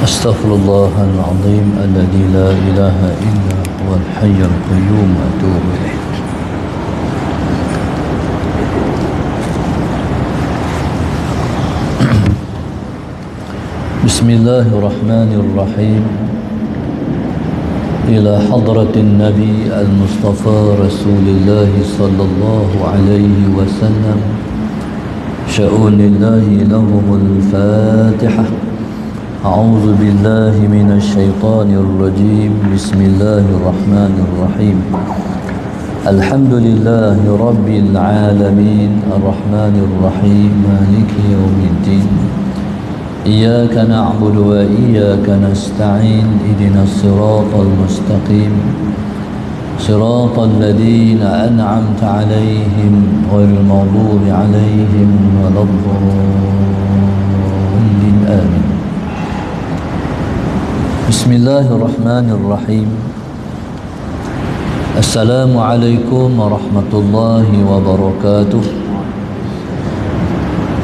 أستغفر الله العظيم الذي لا إله إلا هو الحي القيوم وأتوب إليه. بسم الله الرحمن الرحيم. إلى حضرة النبي المصطفى رسول الله صلى الله عليه وسلم شؤون الله لهم الفاتحة. أعوذ بالله من الشيطان الرجيم. بسم الله الرحمن الرحيم. الحمد لله رب العالمين الرحمن الرحيم مالك يوم الدين. إياك نعبد وإياك نستعين. اهدنا الصراط المستقيم صراط الذين أنعمت عليهم غير المغضوب عليهم ولا الضالين. آمين. بسم الله الرحمن الرحيم. السلام عليكم ورحمة الله وبركاته.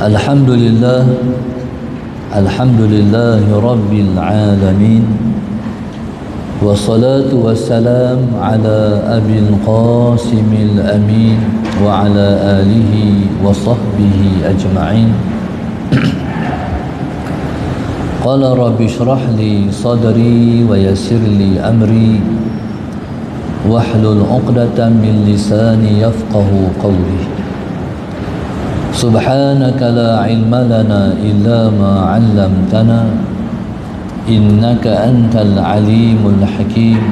الحمد لله الحمد لله رب العالمين، والصلاة والسلام على أبي القاسم الأمين وعلى آله وصحبه أجمعين. قال رب اشرح لي صدري ويسر لي أمري واحلل عقدة من لساني يفقه قولي. سبحانك لا علم لنا إلا ما علمتنا إنك أنت العليم الحكيم.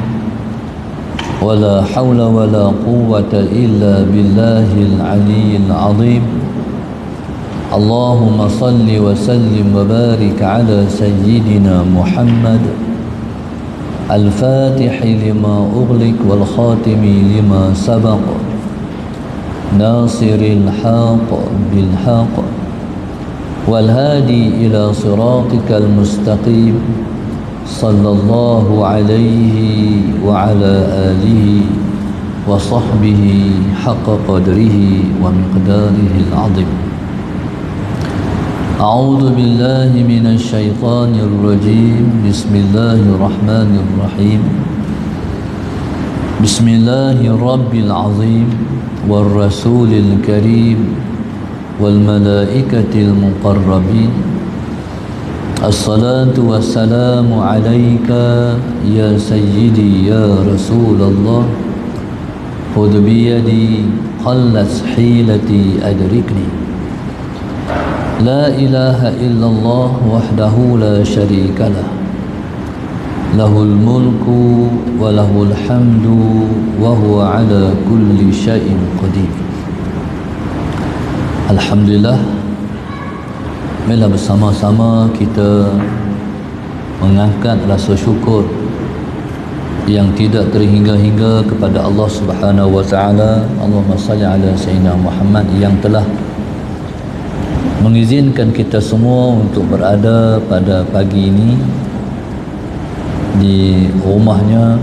ولا حول ولا قوة إلا بالله العلي العظيم. اللهم صل وسلم وبارك على سيدنا محمد الفاتح لما أغلق والخاتم لما سبق ناصر الحق بالحق والهادي إلى صراطك المستقيم صلى الله عليه وعلى آله وصحبه حق قدره ومقداره العظيم. أعوذ بالله من الشيطان الرجيم. بسم الله الرحمن الرحيم. بسم الله الرب العظيم والرسول الكريم والملائكة المقربين. الصلاة والسلام عليك يا سيدي يا رسول الله. خذ بيدي قلت حيلتي أدركني. لا إله إلا الله وحده لا شريك له. له الملك وله الحمد وهو على كل شيء قدير. Alhamdulillah, marilah bersama-sama kita mengangkat rasa syukur yang tidak terhingga-hingga kepada Allah Subhanahu wa taala. Allahumma salli ala sayyidina Muhammad yang telah mengizinkan kita semua untuk berada pada pagi ini di rumahnya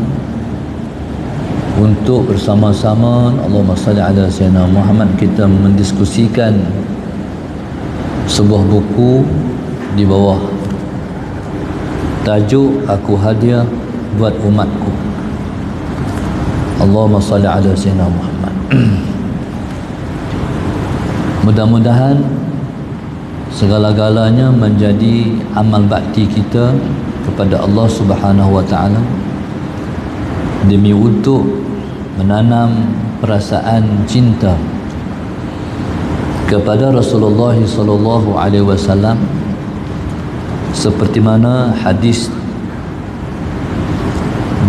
untuk bersama-sama Allahumma salli ala sayyidina Muhammad kita mendiskusikan sebuah buku di bawah tajuk Aku Hadiah Buat Umatku. Allahumma salli ala sayyidina Muhammad. Mudah-mudahan segala-galanya menjadi amal bakti kita kepada Allah Subhanahu wa taala demi untuk menanam perasaan cinta kepada Rasulullah sallallahu alaihi wasallam seperti mana hadis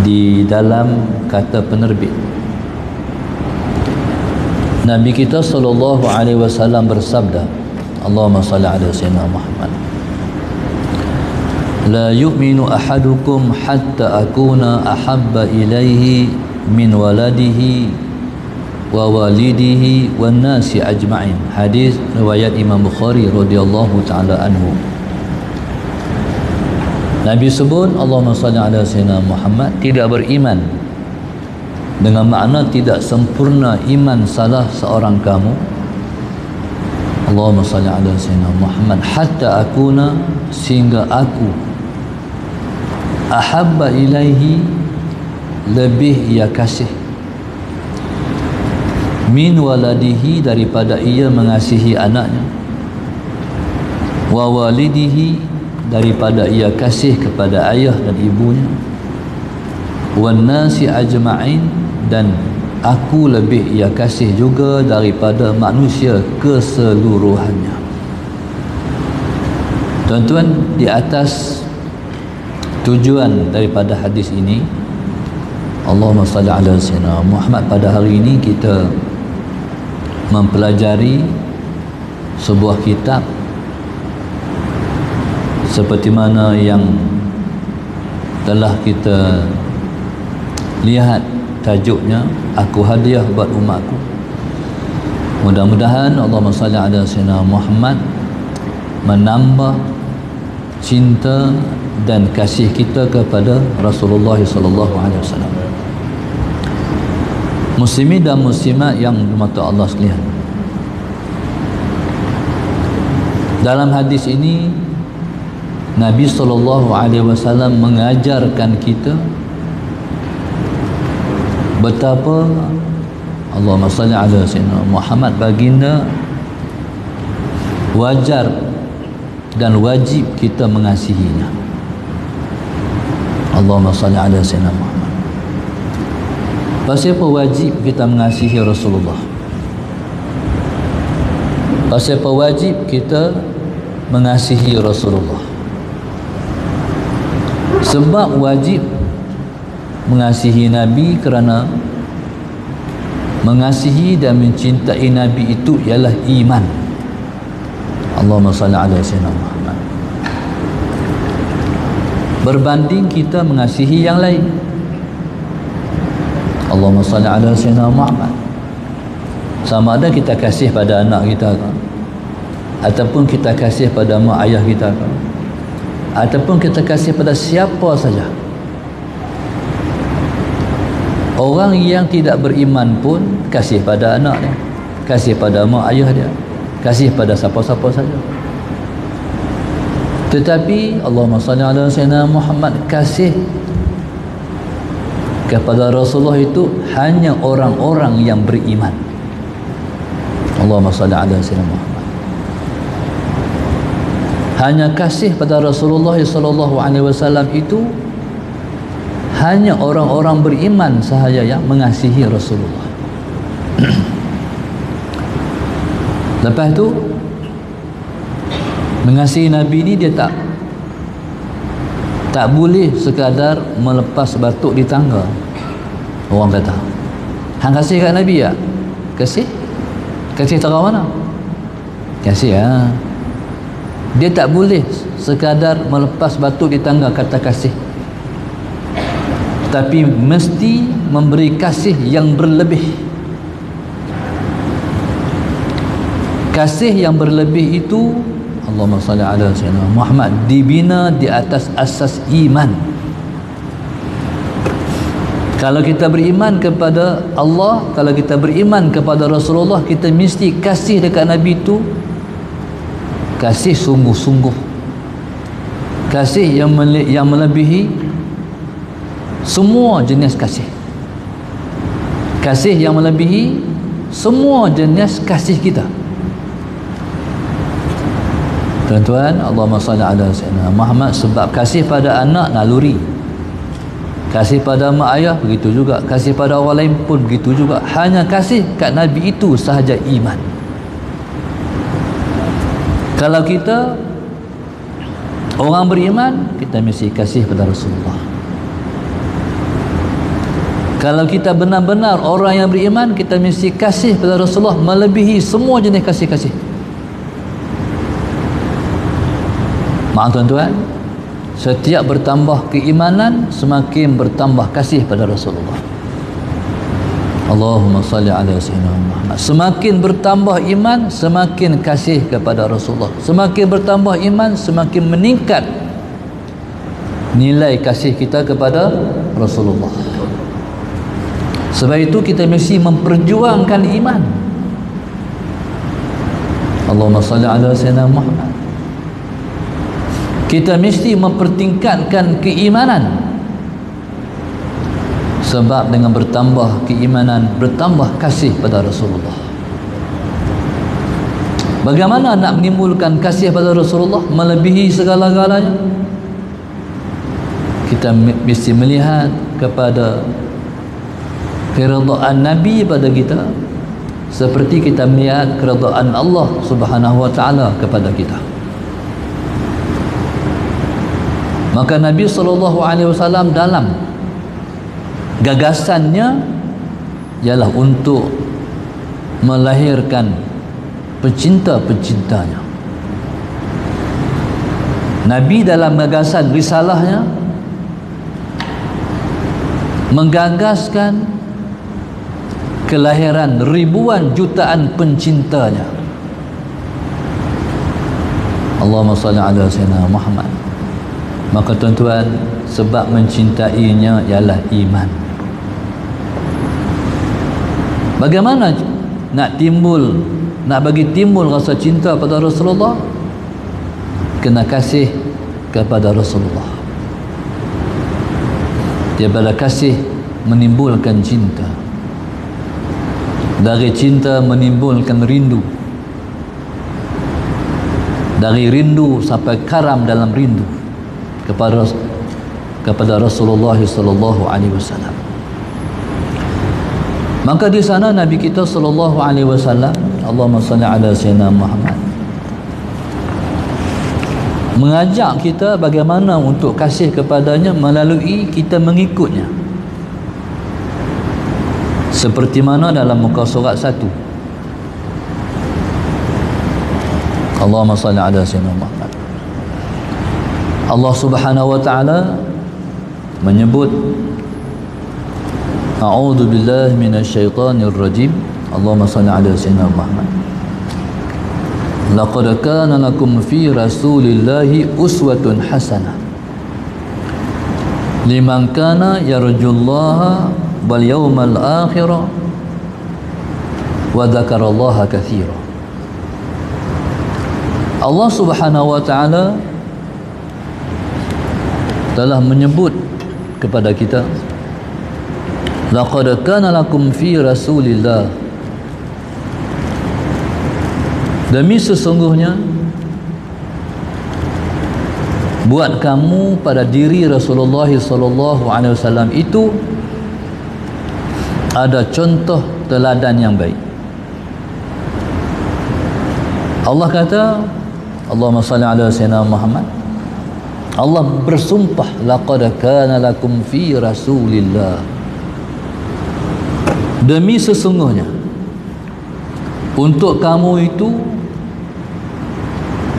di dalam kata penerbit. Nabi kita sallallahu alaihi wasallam bersabda, Allahumma salli ala sayyidina Muhammad. La yu'minu ahadukum hatta akuna ahabba ilaihi min waladihi wa walidihi wan nasi ajma'in. Hadis riwayat Imam Bukhari radhiyallahu taala anhu. Nabi sebut Allahumma salli ala sayyidina Muhammad tidak beriman dengan makna tidak sempurna iman salah seorang kamu. Allahumma salli ala sayyidina Muhammad hatta akuna, sehingga aku ahabba ilaihi, lebih ia kasih, min waladihi, daripada ia mengasihi anaknya, wa walidihi, daripada ia kasih kepada ayah dan ibunya, wan nasi ajma'in, dan aku lebih ia kasih juga daripada manusia keseluruhannya. Tuan-tuan, di atas tujuan daripada hadis ini, Allahumma salli ala sayyidina Muhammad, pada hari ini kita mempelajari sebuah kitab seperti mana yang telah kita lihat tajuknya, Aku Hadiah Buat Umatku. Mudah-mudahan Allahumma salli ala sayyidina Muhammad menambah cinta dan kasih kita kepada Rasulullah sallallahu alaihi wasallam. Muslimin dan muslimat yang dimata Allah sekalian, dalam hadis ini Nabi sallallahu alaihi wasallam mengajarkan kita betapa Allahumma salli ala sayyidina Muhammad, baginda wajar dan wajib kita mengasihinya. Allahumma salli ala sayyidina Muhammad. Pasal apa wajib kita mengasihi Rasulullah? Pasal apa wajib kita mengasihi Rasulullah? Sebab wajib mengasihi Nabi kerana mengasihi dan mencintai Nabi itu ialah iman. Allahumma salli ala sayyidina Muhammad. Berbanding kita mengasihi yang lain, Allahumma salli ala sayyidina Muhammad, sama ada kita kasih pada anak kita ke, ataupun kita kasih pada mak ayah kita ke, ataupun kita kasih pada siapa saja. Orang yang tidak beriman pun kasih pada anak dia, kasih pada mak ayah dia, kasih pada siapa-siapa saja. Tetapi Allahumma salli ala sayyidina Muhammad, kasih kepada Rasulullah itu hanya orang-orang yang beriman. Allahumma salli ala sayyidina Muhammad. Hanya kasih pada Rasulullah sallallahu alaihi wasallam itu hanya orang-orang beriman sahaja yang mengasihi Rasulullah. Lepas tu mengasihi Nabi ni dia tak boleh sekadar melepas batuk di tangga. Orang kata, hang kasih kat Nabi ya? Kasih tara mana? Kasih ya. Dia tak boleh sekadar melepas batuk di tangga kata kasih, tapi mesti memberi kasih yang berlebih. Kasih yang berlebih itu, Allahumma salli ala sayyidina Muhammad, dibina di atas asas iman. Kalau kita beriman kepada Allah, kalau kita beriman kepada Rasulullah, kita mesti kasih dekat Nabi itu kasih sungguh-sungguh, kasih yang melebihi semua jenis kasih, kasih yang melebihi semua jenis kasih kita. Tuan-tuan, Allahumma salli ala sayyidina Muhammad. Sebab kasih pada anak naluri, kasih pada mak ayah begitu juga, kasih pada orang lain pun begitu juga. Hanya kasih kat Nabi itu sahaja iman. Kalau kita orang beriman, kita mesti kasih pada Rasulullah. Kalau kita benar-benar orang yang beriman, kita mesti kasih pada Rasulullah melebihi semua jenis kasih-kasih. Maaf tuan-tuan, setiap bertambah keimanan, semakin bertambah kasih pada Rasulullah. Allahumma salli ala sayyidina Muhammad. Semakin bertambah iman, semakin kasih kepada Rasulullah. Semakin bertambah iman, semakin meningkat nilai kasih kita kepada Rasulullah. Sebab itu kita mesti memperjuangkan iman. Allahumma salli ala sayyidina Muhammad. Kita mesti mempertingkatkan keimanan. Sebab dengan bertambah keimanan, bertambah kasih pada Rasulullah. Bagaimana nak menimbulkan kasih pada Rasulullah melebihi segala-galanya? Kita mesti melihat kepada keredaan Nabi pada kita seperti kita melihat keredaan Allah Subhanahu wa taala kepada kita. Maka Nabi SAW dalam gagasannya ialah untuk melahirkan pecinta-pecintanya. Nabi dalam gagasan risalahnya menggagaskan kelahiran ribuan jutaan pencintanya. Allahumma salli ala sayyidina Muhammad. Maka tuan-tuan, sebab mencintainya ialah iman. Bagaimana nak bagi timbul rasa cinta pada Rasulullah? Kena kasih kepada Rasulullah. Daripada kasih menimbulkan cinta, dari cinta menimbulkan rindu, dari rindu sampai karam dalam rindu kepada Rasulullah sallallahu alaihi wasallam. Maka di sana Nabi kita sallallahu alaihi wasallam, Allahumma salli ala sayyidina Muhammad, mengajak kita bagaimana untuk kasih kepadanya melalui kita mengikutnya. Seperti mana dalam muka surat 1. Allahumma salli ala sayyidina Muhammad. Allah Subhanahu wa taala menyebut, a'udzu billahi minasyaitonir rajim. Allahumma salli ala sayyidina Muhammad. Laqad kana lakum fi rasulillahi uswatun hasanah liman kana yarjullaha wal yawmal akhir wa dzakarallaha katsira. Allah Subhanahu wa taala telah menyebut kepada kita, laqad kana lakum fi rasulillah, demi sesungguhnya buat kamu pada diri Rasulullah sallallahu alaihi wasallam itu ada contoh teladan yang baik. Allah kata, Allahumma salli ala sayyidina Muhammad, Allah bersumpah, laqad kana lakum fi rasulillah, demi sesungguhnya untuk kamu itu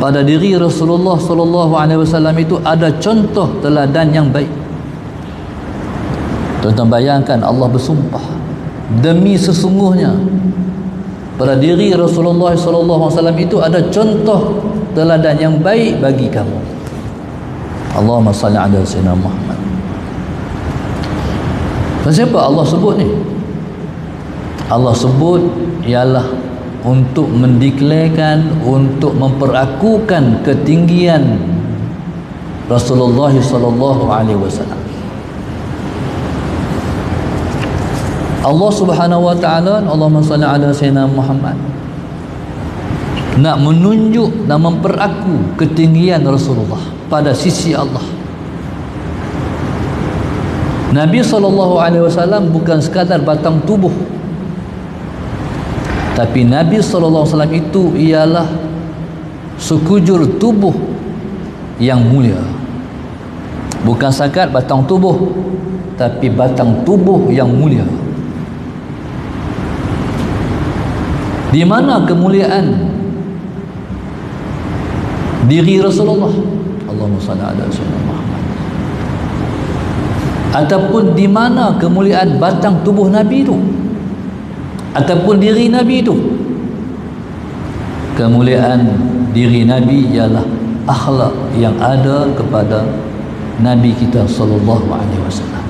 pada diri Rasulullah sallallahu alaihi wasallam itu ada contoh teladan yang baik. Tuan-tuan bayangkan, Allah bersumpah, demi sesungguhnya pada diri Rasulullah sallallahu alaihi wasallam itu ada contoh teladan yang baik bagi kamu. Allahumma salli ala sayyidina Muhammad. Dan siapa Allah sebut ni? Allah sebut ialah untuk mendeklarkan, untuk memperakukan ketinggian Rasulullah sallallahu alaihi wasallam. Allah Subhanahu wa taala, Allahumma salli ala sayyidina Muhammad, nak menunjuk dan memperaku ketinggian Rasulullah pada sisi Allah. Nabi sallallahu alaihi wasallam bukan sekadar batang tubuh, tapi Nabi sallallahu alaihi wasallam itu ialah sekujur tubuh yang mulia. Bukan sekadar batang tubuh, tapi batang tubuh yang mulia. Di mana kemuliaan diri Rasulullah? Allahumma salli ala sayyidina Muhammad. Ataupun di mana kemuliaan batang tubuh Nabi itu, ataupun diri Nabi itu? Kemuliaan diri Nabi ialah akhlak yang ada kepada Nabi kita sallallahu alaihi wasallam,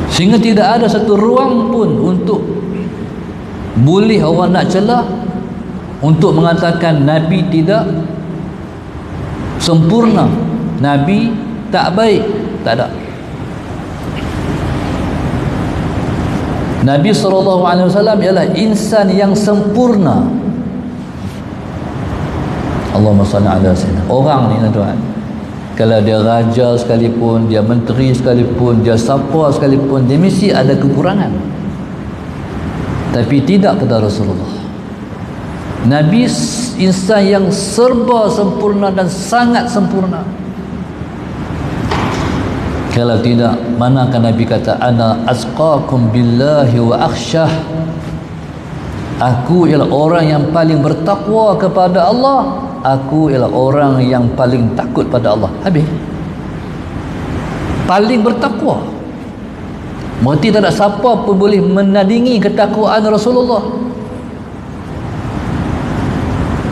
sehingga tidak ada satu ruang pun untuk boleh orang nak celah untuk mengatakan Nabi tidak sempurna, Nabi tak baik. Tak ada. Nabi SAW ialah insan yang sempurna. Allahumma salli ala sayyidina. Orang ni tuan, kalau dia raja sekalipun, dia menteri sekalipun, dia siapa sekalipun, dia mesti ada kekurangan. Tapi tidak pada Rasulullah. Nabi insan yang serba sempurna dan sangat sempurna. Kalau tidak, manakah Nabi kata ana azqakum billahi wa akhsyah. Aku ialah orang yang paling bertakwa kepada Allah. Aku ialah orang yang paling takut pada Allah. Habis. Paling bertakwa. Berarti tak ada siapa pun boleh menandingi ketakwaan Rasulullah.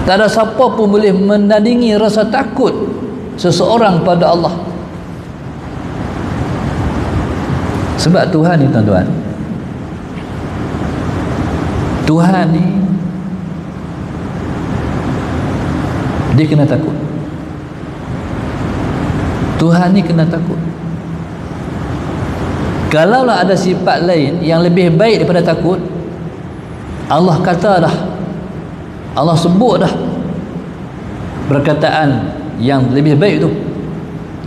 Tak ada siapa pun boleh menandingi rasa takut seseorang pada Allah. Sebab Tuhan ni tuan-tuan, Tuhan ni dia kena takut. Tuhan ni kena takut. Kalaulah ada sifat lain yang lebih baik daripada takut, Allah kata dah, Allah sebut dah perkataan yang lebih baik tu.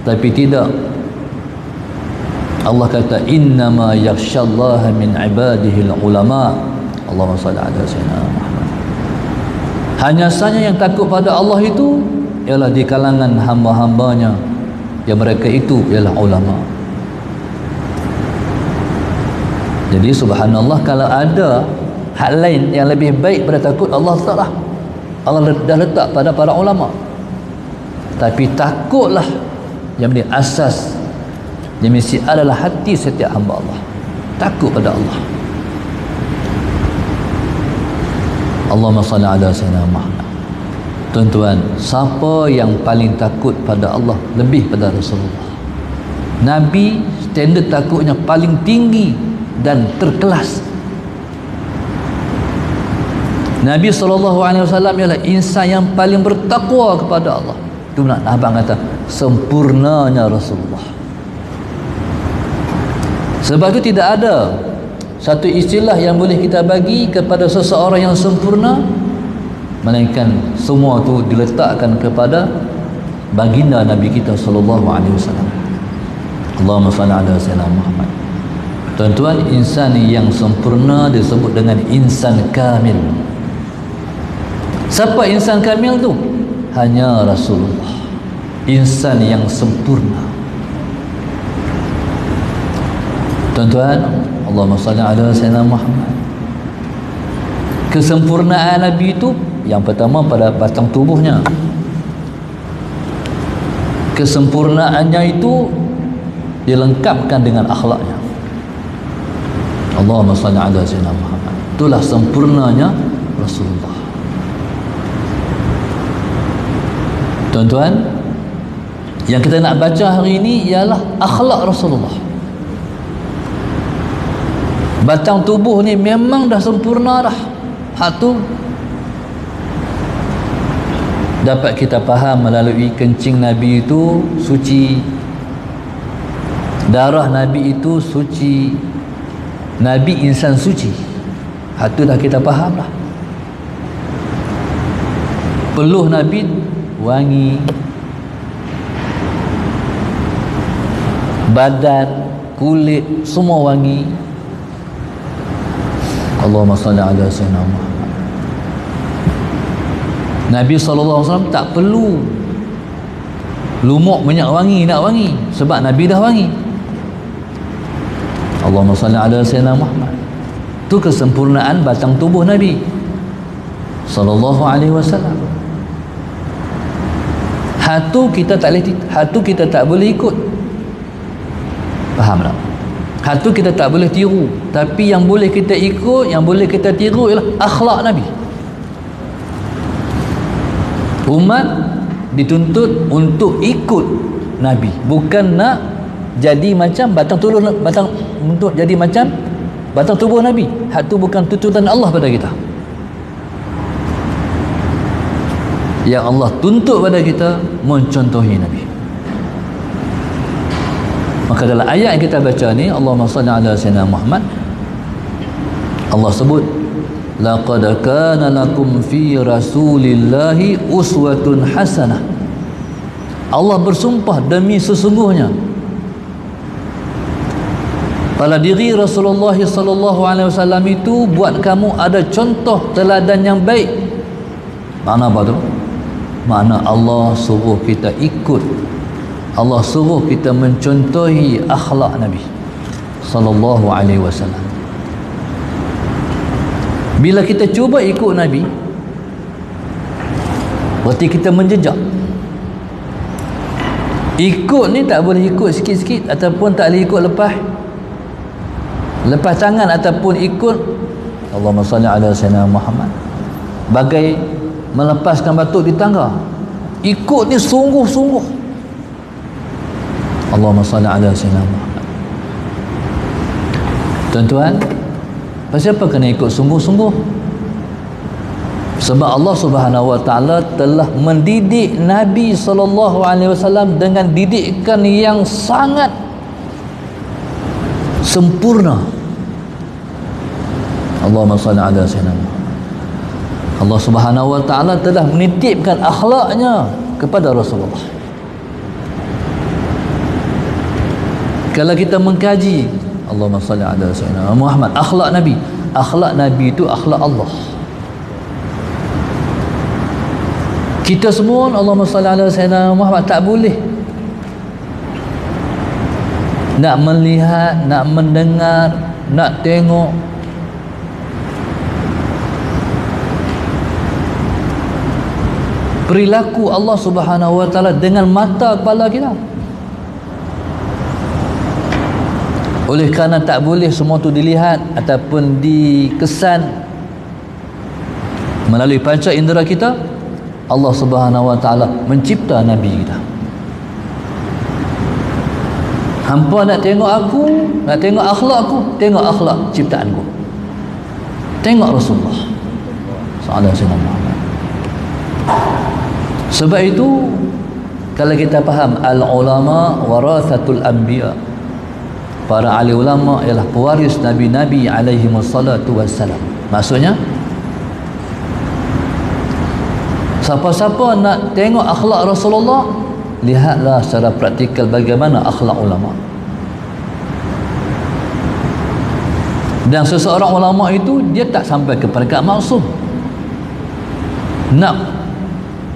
Tapi tidak, Allah kata innama yakhsyallaha min ibadihi ulama. Allahumma salli ala sayyidina Muhammad. Hanya saja yang takut pada Allah itu ialah di kalangan hamba-hambanya, yang mereka itu ialah ulama. Jadi subhanallah, kalau ada hal lain yang lebih baik pada takut, Allah letaklah, Allah dah letak pada para ulama. Tapi takutlah yang menjadi asas, yang mesti adalah hati setiap hamba Allah, takut pada Allah. Allahumma salli ala sayyidina Muhammad. Tuan-tuan, siapa yang paling takut pada Allah lebih pada Rasulullah? Nabi standard takutnya paling tinggi dan terkelas. Nabi SAW ialah insan yang paling bertakwa kepada Allah. Itu nak abang kata sempurnanya Rasulullah. Sebab itu tidak ada satu istilah yang boleh kita bagi kepada seseorang yang sempurna, melainkan semua itu diletakkan kepada baginda Nabi kita sallallahu alaihi wasallam. Allahumma salli ala sayyidina Muhammad. Tuan-tuan, insan yang sempurna disebut dengan insan kamil. Siapa insan kamil tu? Hanya Rasulullah, insan yang sempurna. Tuan-tuan, Allahumma salli ala sayyidina Muhammad. Kesempurnaan Nabi itu yang pertama pada batang tubuhnya. Kesempurnaannya itu dilengkapkan dengan akhlaknya. Allahumma salli ala sayyidina Muhammad. Itulah sempurnanya Rasulullah. Tuan-tuan, yang kita nak baca hari ini ialah akhlak Rasulullah. Batang tubuh ni memang dah sempurna dah. Hak tu dapat kita faham melalui kencing Nabi itu suci, darah Nabi itu suci, Nabi insan suci. Hak tu dah kita faham lah. Peluh Nabi wangi, badan, kulit semua wangi. Allahumma salli ala sayyidina Muhammad. Nabi SAW tak perlu lumuk minyak wangi nak wangi, sebab Nabi dah wangi. Allahumma salli ala sayyidina Muhammad. Itu kesempurnaan batang tubuh Nabi sallallahu alaihi wasallam. Hatu kita tak boleh ikut. Faham tak? Hatu kita tak boleh tiru, tapi yang boleh kita ikut, yang boleh kita tiru ialah akhlak Nabi. Umat dituntut untuk ikut Nabi, bukan nak jadi macam untuk jadi macam batang tubuh Nabi. Hak tu bukan tuntutan Allah pada kita. Yang Allah tuntut pada kita mencontohi Nabi. Maka dalam ayat yang kita baca ni, Allahumma salli ala sayyidina Muhammad, Allah sebut, laqad kana lakum fi rasulillahi uswatun hasanah. Allah bersumpah, demi sesungguhnya pada diri Rasulullah sallallahu alaihi wasallam itu buat kamu ada contoh teladan yang baik. Makna apa tu? Makna Allah suruh kita ikut, Allah suruh kita mencontohi akhlak Nabi sallallahu alaihi wasallam. Bila kita cuba ikut Nabi, berarti kita menjejak. Ikut ni tak boleh ikut sikit-sikit, ataupun tak boleh ikut lepas tangan, ataupun ikut Allahumma salli ala sayyidina Muhammad, bagai melepaskan batu di tangga. Ikut ni sungguh-sungguh. Allahumma salli ala sayyidina Muhammad. Tuan-tuan, pasal apa kena ikut sungguh-sungguh? Sebab Allah Subhanahu wa taala telah mendidik Nabi sallallahu alaihi wasallam dengan didikan yang sangat sempurna. Allahumma salli ala sayyidina Muhammad. Allah Subhanahu wa taala telah menitipkan akhlaknya kepada Rasulullah. Kalau kita mengkaji Allahumma salli ala sayyidina Muhammad, akhlak Nabi itu akhlak Allah. Kita semua Allahumma salli ala sayyidina Muhammad tak boleh nak melihat, nak mendengar, nak tengok perilaku Allah Subhanahu wa taala dengan mata kepala kita. Oleh kerana tak boleh semua tu dilihat ataupun dikesan melalui panca indera kita, Allah Subhanahu wa taala mencipta Nabi kita. Hampa nak tengok aku, nak tengok akhlak aku, tengok akhlak ciptaanku. Tengok Rasulullah sallallahu alaihi wasallam. Sebab itu kalau kita faham al-ulama warathatul anbiya, para ahli ulama ialah pewaris nabi-nabi alaihi wassalatu wassalam. Maksudnya siapa-siapa nak tengok akhlak Rasulullah, lihatlah secara praktikal bagaimana akhlak ulama. Dan seseorang ulama itu dia tak sampai ke peringkat maksum. Nak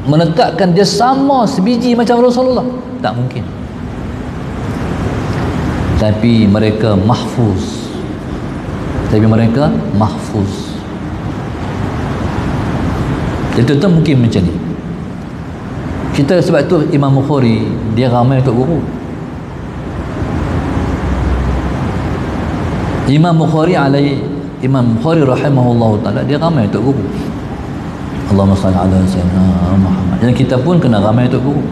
menetapkan dia sama sebiji macam Rasulullah, tak mungkin. Tapi mereka mahfuz. Itu mungkin macam ni. Kita sebab tu Imam Bukhari dia ramai untuk guru. Imam Bukhari rahimahullah taala dia ramai untuk guru. Allahumma salli ala sayyidina Muhammad. Dan kita pun kena ramai untuk guru.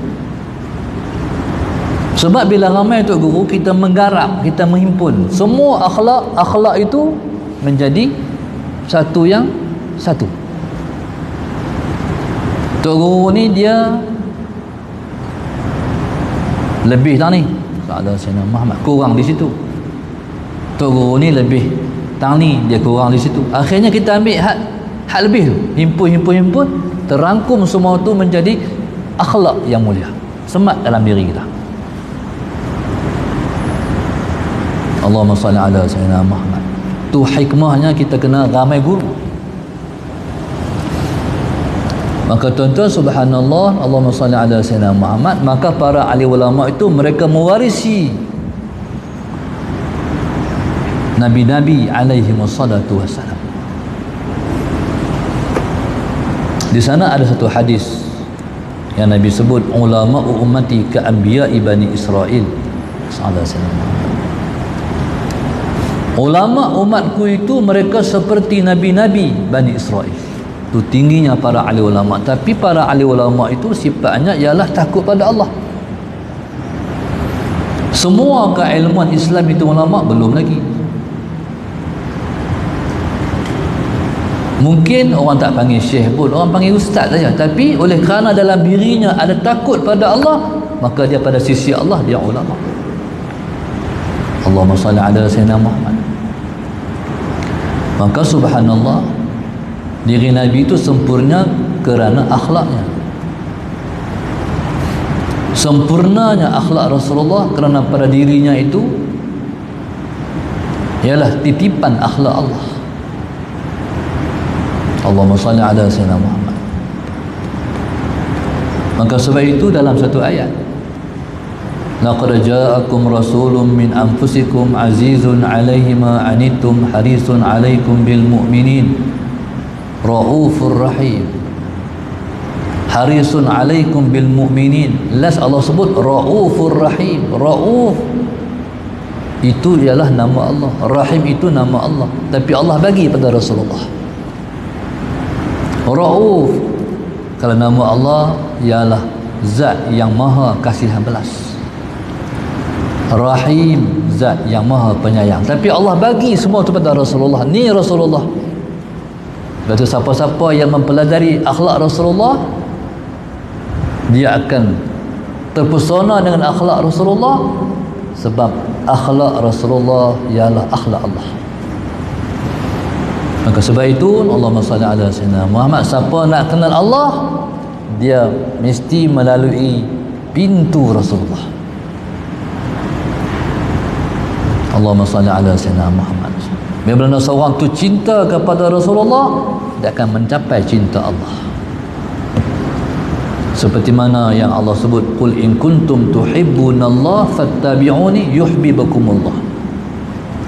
Sebab bila ramai untuk guru, kita menggarap, kita menghimpun semua akhlak itu menjadi satu yang satu. Tok guru ni dia lebih tak ni ada Sayyidina Muhammad, kurang di situ. Tok guru ni lebih tang ni, dia kurang di situ. Akhirnya kita ambil hak lebih tu, himpun, terangkum semua tu menjadi akhlak yang mulia, semat dalam diri kita. Allahumma salli ala sayyidina Muhammad. Tu hikmahnya kita kena ramai guru. Maka tuan-tuan, subhanallah, Allahumma salli ala sayyidina Muhammad, maka para ahli ulama itu mereka mewarisi nabi-nabi alaihi wassalatu wassalam. Di sana ada satu hadis yang Nabi sebut, ulama ummati ka anbiya'i bani Israel sallallahu alaihi wasallam. Ulama umatku itu mereka seperti nabi-nabi Bani Israel. Itu tingginya para ahli ulama. Tapi para ahli ulama itu sifatnya ialah takut pada Allah. Semua keilmuan Islam itu ulama belum lagi. Mungkin orang tak panggil syekh pun, orang panggil ustaz saja. Tapi oleh kerana dalam dirinya ada takut pada Allah, maka dia pada sisi Allah dia ulama. Allahumma salli ala sayyidina Muhammad. Maka subhanallah, diri Nabi itu sempurna kerana akhlaknya. Sempurnanya akhlak Rasulullah kerana pada dirinya itu ialah titipan akhlak Allah. Allahumma salli ala sayyidina Muhammad. Maka sebab itu dalam satu ayat, laqad ja'akum rasulun min anfusikum azizun 'alaihi ma 'anittum harisun 'alaikum bil mu'minin raufur rahim. Harisun 'alaikum bil mu'minin. Las Allah sebut raufur rahim. Rauf itu ialah nama Allah, Rahim itu nama Allah, tapi Allah bagi pada Rasulullah. Rauf, kalau nama Allah ialah zat yang maha kasihan belas. Rahim, zat yang maha penyayang, tapi Allah bagi semua itu pada Rasulullah. Ni Rasulullah. Lepas tu siapa-siapa yang mempelajari akhlak Rasulullah, dia akan terpesona dengan akhlak Rasulullah, sebab akhlak Rasulullah ialah akhlak Allah. Maka sebab itu Allahumma salli ala sayyidina Muhammad. Siapa nak kenal Allah, dia mesti melalui pintu Rasulullah. Allahumma salli ala sayyidina Muhammad. Bila seorang tu cinta kepada Rasulullah, dia akan mencapai cinta Allah. Seperti mana yang Allah sebut, qul in kuntum tuhibbunallaha fattabi'uni yuhibbukumullah.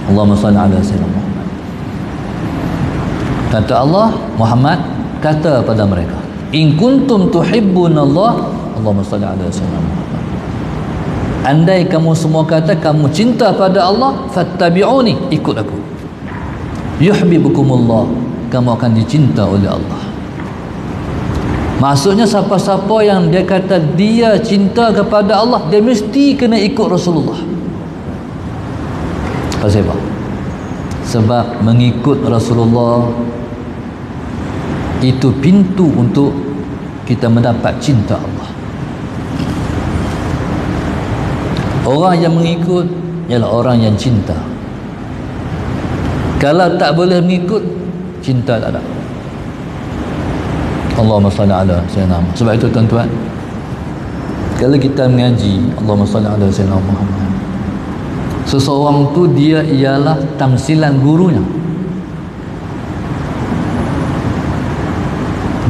Allahumma salli ala sayyidina Muhammad. Kata Allah, Muhammad kata pada mereka, in kuntum tuhibbunallah, Allahumma salli ala sayyidina Muhammad. Andai kamu semua kata kamu cinta pada Allah, fattabi'uni, ikut aku, yuhibbukumullah, kamu akan dicinta oleh Allah. Maksudnya siapa-siapa yang dia kata dia cinta kepada Allah, dia mesti kena ikut Rasulullah. Pasal apa? Sebab mengikut Rasulullah itu pintu untuk kita mendapat cinta Allah. Orang yang mengikut ialah orang yang cinta. Kalau tak boleh mengikut, cinta tak ada. Allahumma salli ala sayyidina Muhammad. Sebab itu tuan-tuan, kalau kita mengaji Allahumma salli ala sayyidina Muhammad, seseorang tu dia ialah tamsilan gurunya.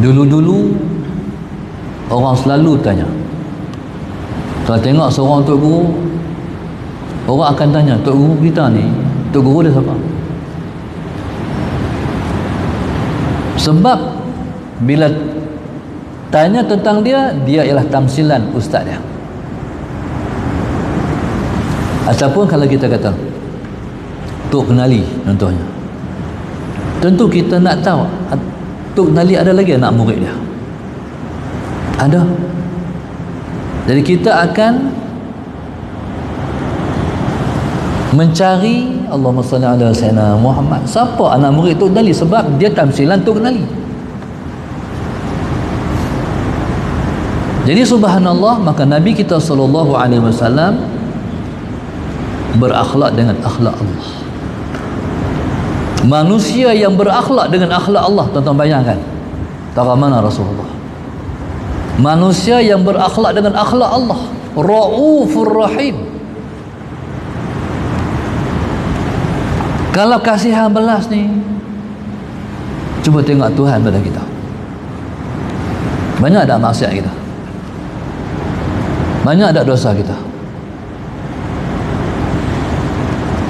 Dulu-dulu orang selalu tanya, kalau tengok seorang tok guru, orang akan tanya, tok guru kita ni, tok guru dia siapa? Sebab bila tanya tentang dia, dia ialah tamsilan ustaz dia. Ataupun kalau kita kata tok kenali, contohnya, tentu kita nak tahu tok kenali ada lagi anak murid dia, ada. Jadi kita akan mencari Allahumma salli ala sayyidina Muhammad, siapa anak murid tok kenali, sebab dia tamsilan tok kenali. Jadi subhanallah, maka Nabi kita sallallahu alaihi wasallam berakhlak dengan akhlak Allah. Manusia yang berakhlak dengan akhlak Allah, tuan-tuan bayangkan tara mana Rasulullah. Manusia yang berakhlak dengan akhlak Allah, Raufur Rahim. Kalau kasihan belas ni, cuba tengok Tuhan pada kita. Banyak tak maksiat kita? Banyak tak dosa kita?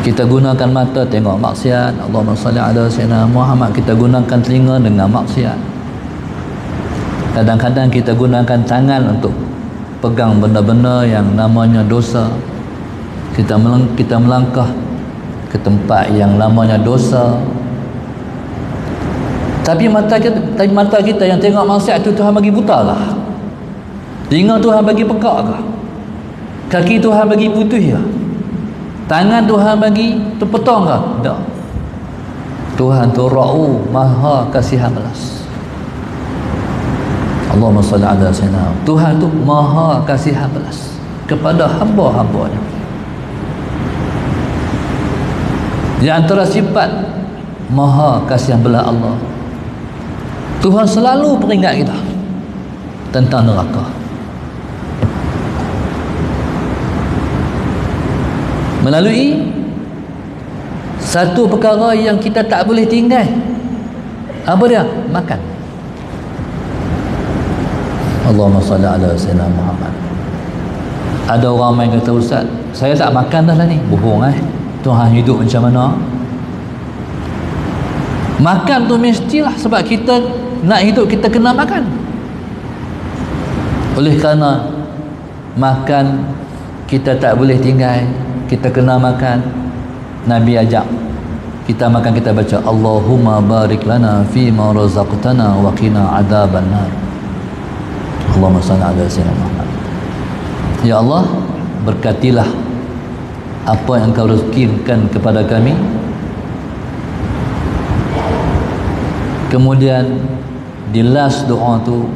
Kita gunakan mata tengok maksiat, Allahumma salli ala sayyidina Muhammad. Kita gunakan telinga dengan maksiat. Kadang-kadang kita gunakan tangan untuk pegang benda-benda yang namanya dosa. Kita melangkah ke tempat yang namanya dosa. Tapi mata kita yang tengok maksiat itu Tuhan bagi buta lah. Telinga Tuhan bagi pekak kah? Kaki Tuhan bagi putih kah? Tangan Tuhan bagi terpotong kah? Tak. Tuhan tu Ra'u, maha kasihan belas. Allahumma salli ala sayyidina. Tuhan tu maha kasihan belas kepada hamba-hambanya. Di antara sifat maha kasihan belas Allah. Tuhan selalu peringat kita tentang neraka. Melalui satu perkara yang kita tak boleh tinggal. Apa dia? Makan. Allahumma salli ala sayyidina Muhammad. Ada orang main kata, Ustaz, saya tak makan dah lah ni. Bohong Tuhan hidup macam mana? Makan tu mestilah, sebab kita nak hidup, kita kena makan. Oleh kerana makan kita tak boleh tinggal, kita kena makan. Nabi ajak kita makan, kita baca Allahumma barik lana fi ma razaqtana wa qina adzaban nar. Allahumma salli ala sayyidina Muhammad. Ya Allah, berkatilah apa yang Engkau rezekikan kepada kami. Kemudian di last doa tu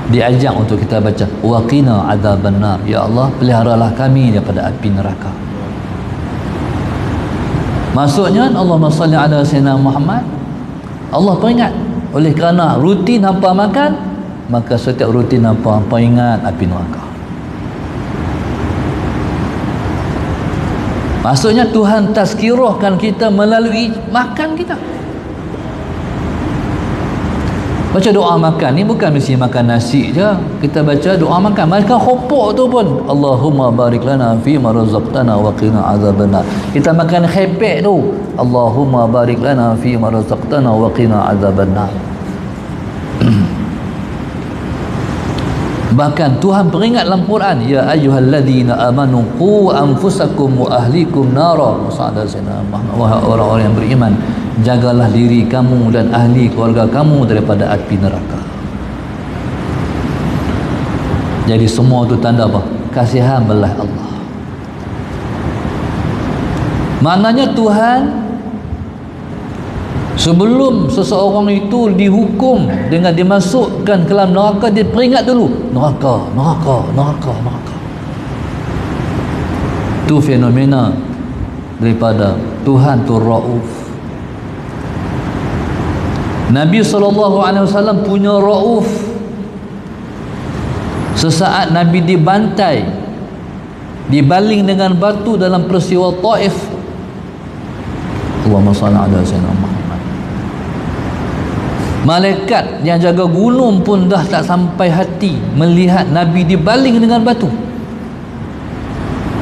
diajak untuk kita baca waqina adzaban nar. Ya Allah, peliharalah kami daripada api neraka. Maksudnya Allahumma salli ala sayyidina Muhammad, Allah peringat. Oleh kerana rutin hampa makan, maka setiap rutin hampa ingat api neraka. Maksudnya Tuhan tazkirahkan kita melalui makan kita. Baca doa makan ni bukan mesti makan nasi je. Kita baca doa makan, makan khopok tu pun Allahumma barik lana fi ma razaqtana wa qina azabannar. Kita makan khepek tu Allahumma barik lana fi ma razaqtana wa qina azabannar. Bahkan Tuhan peringat dalam Quran, ya ayyuhalladzina amanu qu anfusakum wa ahlikum nara. Wahai orang-orang yang beriman, jagalah diri kamu dan ahli keluarga kamu daripada api neraka. Jadi semua itu tanda apa? Kasihan belas Allah. Maknanya Tuhan sebelum seseorang itu dihukum dengan dimasukkan ke dalam neraka, dia peringat dulu neraka. Itu fenomena daripada Tuhan tu Rauf. Nabi SAW punya Rauf. Sesaat Nabi dibantai, dibaling dengan batu dalam peristiwa Taif. Allahumma salli ala sayyidina Muhammad. Malaikat yang jaga gunung pun dah tak sampai hati melihat Nabi dibaling dengan batu.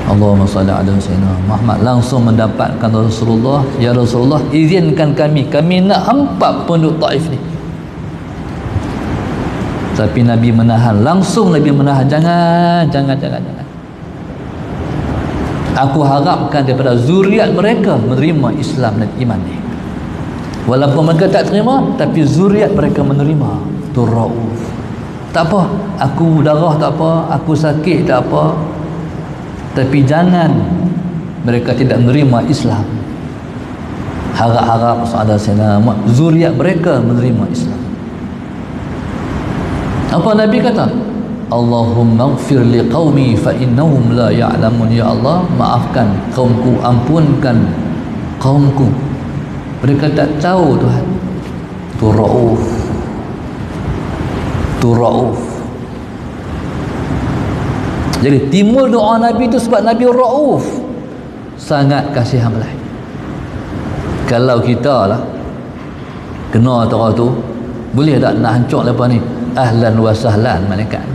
Allahumma salli ala sayyidina Muhammad. Langsung mendapatkan Rasulullah, ya Rasulullah, izinkan kami nak hampak penduduk Taif ni. Tapi Nabi menahan, langsung Nabi menahan. Jangan. Aku harapkan daripada zuriat mereka menerima Islam dan iman ni. Walaupun mereka tak terima, tapi zuriat mereka menerima. Tu Rauf. Tak apa, aku darah tak apa, aku sakit tak apa, tapi jangan mereka tidak menerima Islam. Harap-harap ada zuriat mereka menerima Islam. Apa Nabi kata? Allahumma ighfir li qaumi fa innahum la ya'lamun. Ya Allah, maafkan kaumku, ampunkan kaumku, mereka tak tahu Tuhan. Tu Rauf. Jadi timbul doa Nabi itu sebab Nabi Rauf, sangat kasihan belas. Kalau kita lah kena orang tu, boleh tak nak hancur lepas ni? Ahlan wa sahlan malaikat.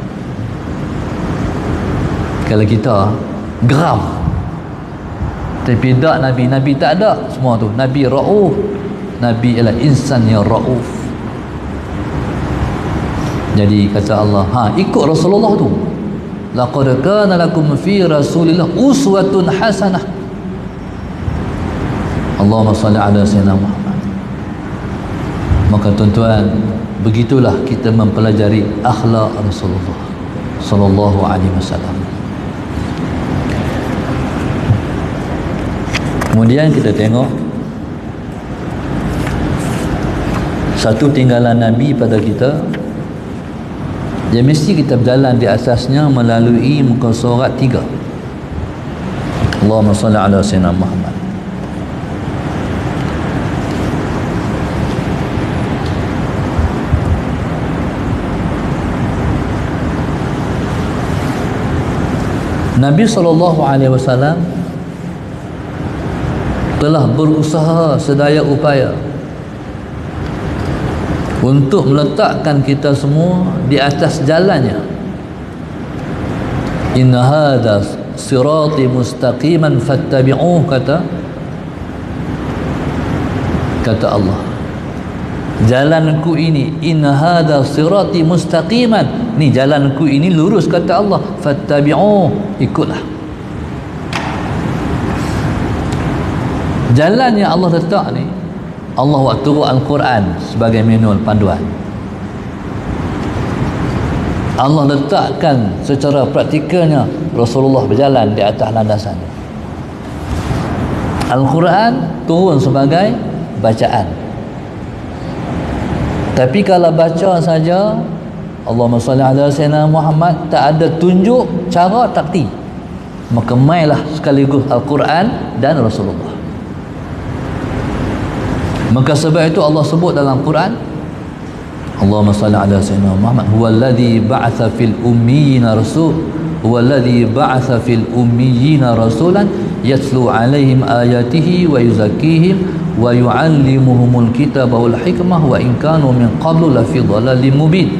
Kalau kita geram. Tapi tak Nabi tak ada semua tu. Nabi Rauf. Nabi ialah insan yang Rauf. Jadi kata Allah, ikut Rasulullah tu. Laqad kana lakum fi Rasulillah uswatun hasanah. Allahumma salli ala sayyidina Muhammad. Maka tuan-tuan, begitulah kita mempelajari akhlak Rasulullah sallallahu alaihi wasallam. Kemudian kita tengok satu tinggalan Nabi pada kita, dia mesti kita berjalan di asasnya melalui muka surat 3. Allahumma salli ala sayyidina Muhammad. Nabi SAW telah berusaha sedaya upaya untuk meletakkan kita semua di atas jalannya. Inna hadha sirati mustaqiman fattabi'uh, kata Allah. Jalanku ini, inna hadha sirati mustaqiman, ni jalanku ini lurus, kata Allah. Fattabi'uh, ikutlah. Jalan yang Allah letak ni, Allah waktu turun Al-Quran sebagai manual panduan. Allah letakkan secara praktikalnya Rasulullah berjalan di atas landasannya. Al-Quran turun sebagai bacaan. Tapi kalau baca saja, Allahumma salli ala sayyidina Muhammad, tak ada tunjuk cara takti, maka mailah sekaligus Al-Quran dan Rasulullah. Maka sebab itu Allah sebut dalam Quran, Allahumma salli ala sayyidina Muhammad, huwallazi ba'atha fil ummiyina rasul, huwallazi ba'atha fil ummiyina rasulan yatlu alaihim ayatihi wa yuzakkihim wa yu'allimuhumul kitaba wal hikmah wa in kanu min qablu lafi dhalalin mubin.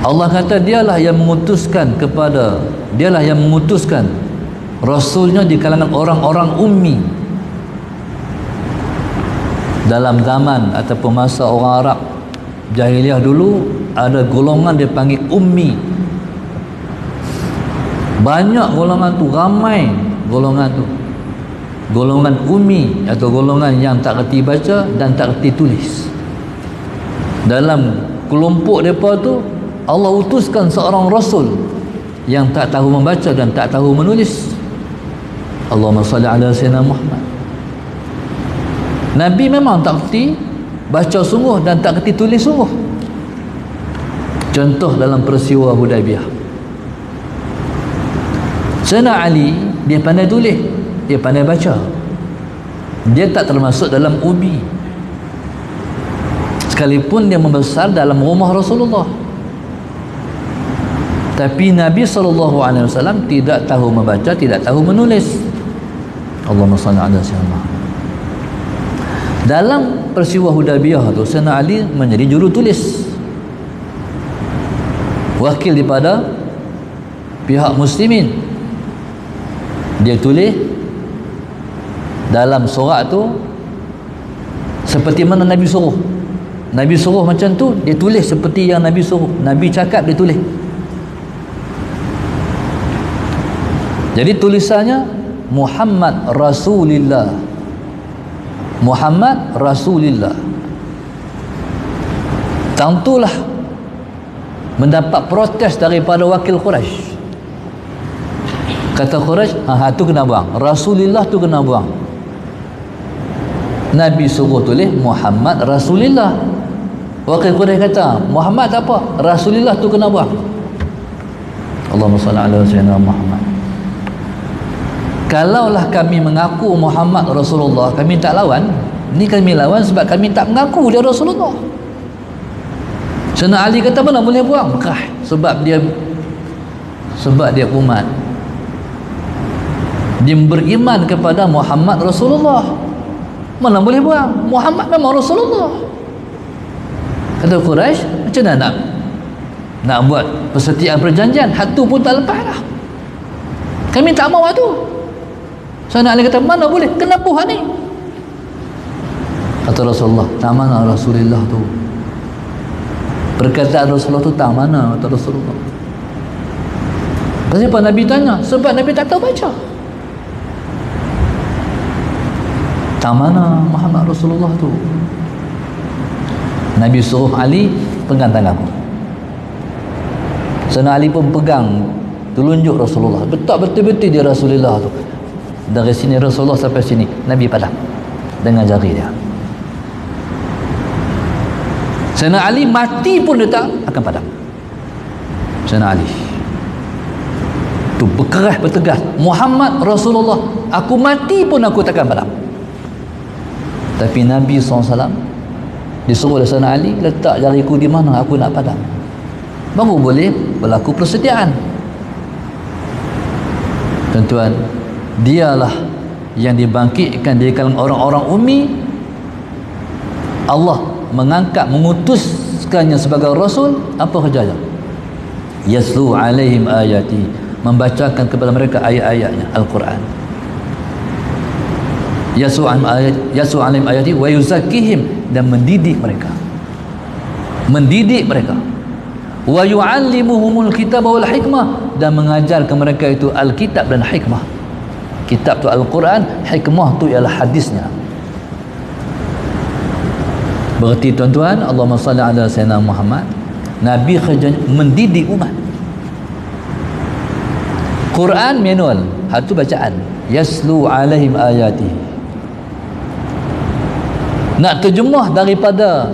Allah kata dialah yang mengutuskan rasulnya di kalangan orang-orang ummi. Dalam zaman ataupun masa orang Arab jahiliah dulu, ada golongan dia panggil ummi. Banyak golongan tu, ramai golongan tu. Golongan ummi atau golongan yang tak reti baca dan tak reti tulis. Dalam kelompok mereka tu, Allah utuskan seorang rasul yang tak tahu membaca dan tak tahu menulis. Allahumma salli ala sayyidina Muhammad. Nabi memang tak kerti baca sungguh dan tak kerti tulis sungguh. Contoh dalam peristiwa Hudaybiyah, Sayyidina Ali, dia pandai tulis, dia pandai baca, dia tak termasuk dalam ummi, sekalipun dia membesar dalam rumah Rasulullah. Tapi Nabi SAW tidak tahu membaca, tidak tahu menulis. Allahumma salli ala sayyidina Muhammad. Dalam peristiwa Hudaybiyah tu, Sayyidina Ali menjadi jurutulis, wakil daripada pihak muslimin. Dia tulis dalam surat tu seperti mana Nabi suruh. Nabi suruh macam tu, dia tulis seperti yang Nabi suruh. Nabi cakap, dia tulis. Jadi tulisannya Muhammad Rasulillah, Muhammad Rasulillah. Tentulah mendapat protes daripada wakil Quraisy. Kata Quraisy, tu kena buang, Rasulillah tu kena buang. Nabi suruh tulis Muhammad Rasulillah. Wakil Quraisy kata, Muhammad tak apa, Rasulillah tu kena buang. Allahumma salli ala sayyidina Muhammad. Kalaulah kami mengaku Muhammad Rasulullah, kami tak lawan. Ni kami lawan sebab kami tak mengaku dia Rasulullah. Sayyidina Ali kata, mana boleh buang? Bekah. Sebab dia umat, dia beriman kepada Muhammad Rasulullah. Mana boleh buang? Muhammad memang Rasulullah. Kata Quraisy, macam mana nak buat persetiaan perjanjian? Hatu pun tak lepas dah. Kami tak mau tu. Sayyidina Ali kata, mana boleh? Kenapa hal ni? Kata Rasulullah, tak mana Rasulullah tu? Perkataan Rasulullah tu tak mana? Kata Rasulullah. Kenapa Nabi tanya? Sebab Nabi tak tahu baca. Tak mana Muhammad Rasulullah tu? Nabi suruh Ali, pegang tanganku. Sayyidina Ali pun pegang telunjuk Rasulullah. Betul-betul dia Rasulullah tu. Dari sini Rasulullah sampai sini, Nabi padam dengan jari dia. Sayyidina Ali mati pun dia tak akan padam. Sayyidina Ali tu berkeras, bertegas, Muhammad Rasulullah, aku mati pun aku takkan padam. Tapi Nabi SAW disuruh oleh Sayyidina Ali, letak jariku di mana aku nak padam, baru boleh berlaku persediaan. Tuan-tuan, dialah yang dibangkitkan dari kalangan orang-orang ummi. Allah mengangkat, mengutuskannya sebagai rasul. Apa kerjanya? Yaslu alaihim ayati, membacakan kepada mereka ayat-ayatnya, Al-Quran. Yaslu alaihim ayati wa yuzakkihim, dan mendidik mereka, wa yu'allimuhumul kitab wal hikmah, dan mengajar ke mereka itu Alkitab dan hikmah. Kitab tu Al-Quran, hikmah tu ialah hadisnya. Berarti tuan-tuan, Allahumma salli ala sayyidina Muhammad, Nabi kerjanya mendidik umat. Quran manual, satu bacaan, yaslu alaihim ayati. Nak terjemah daripada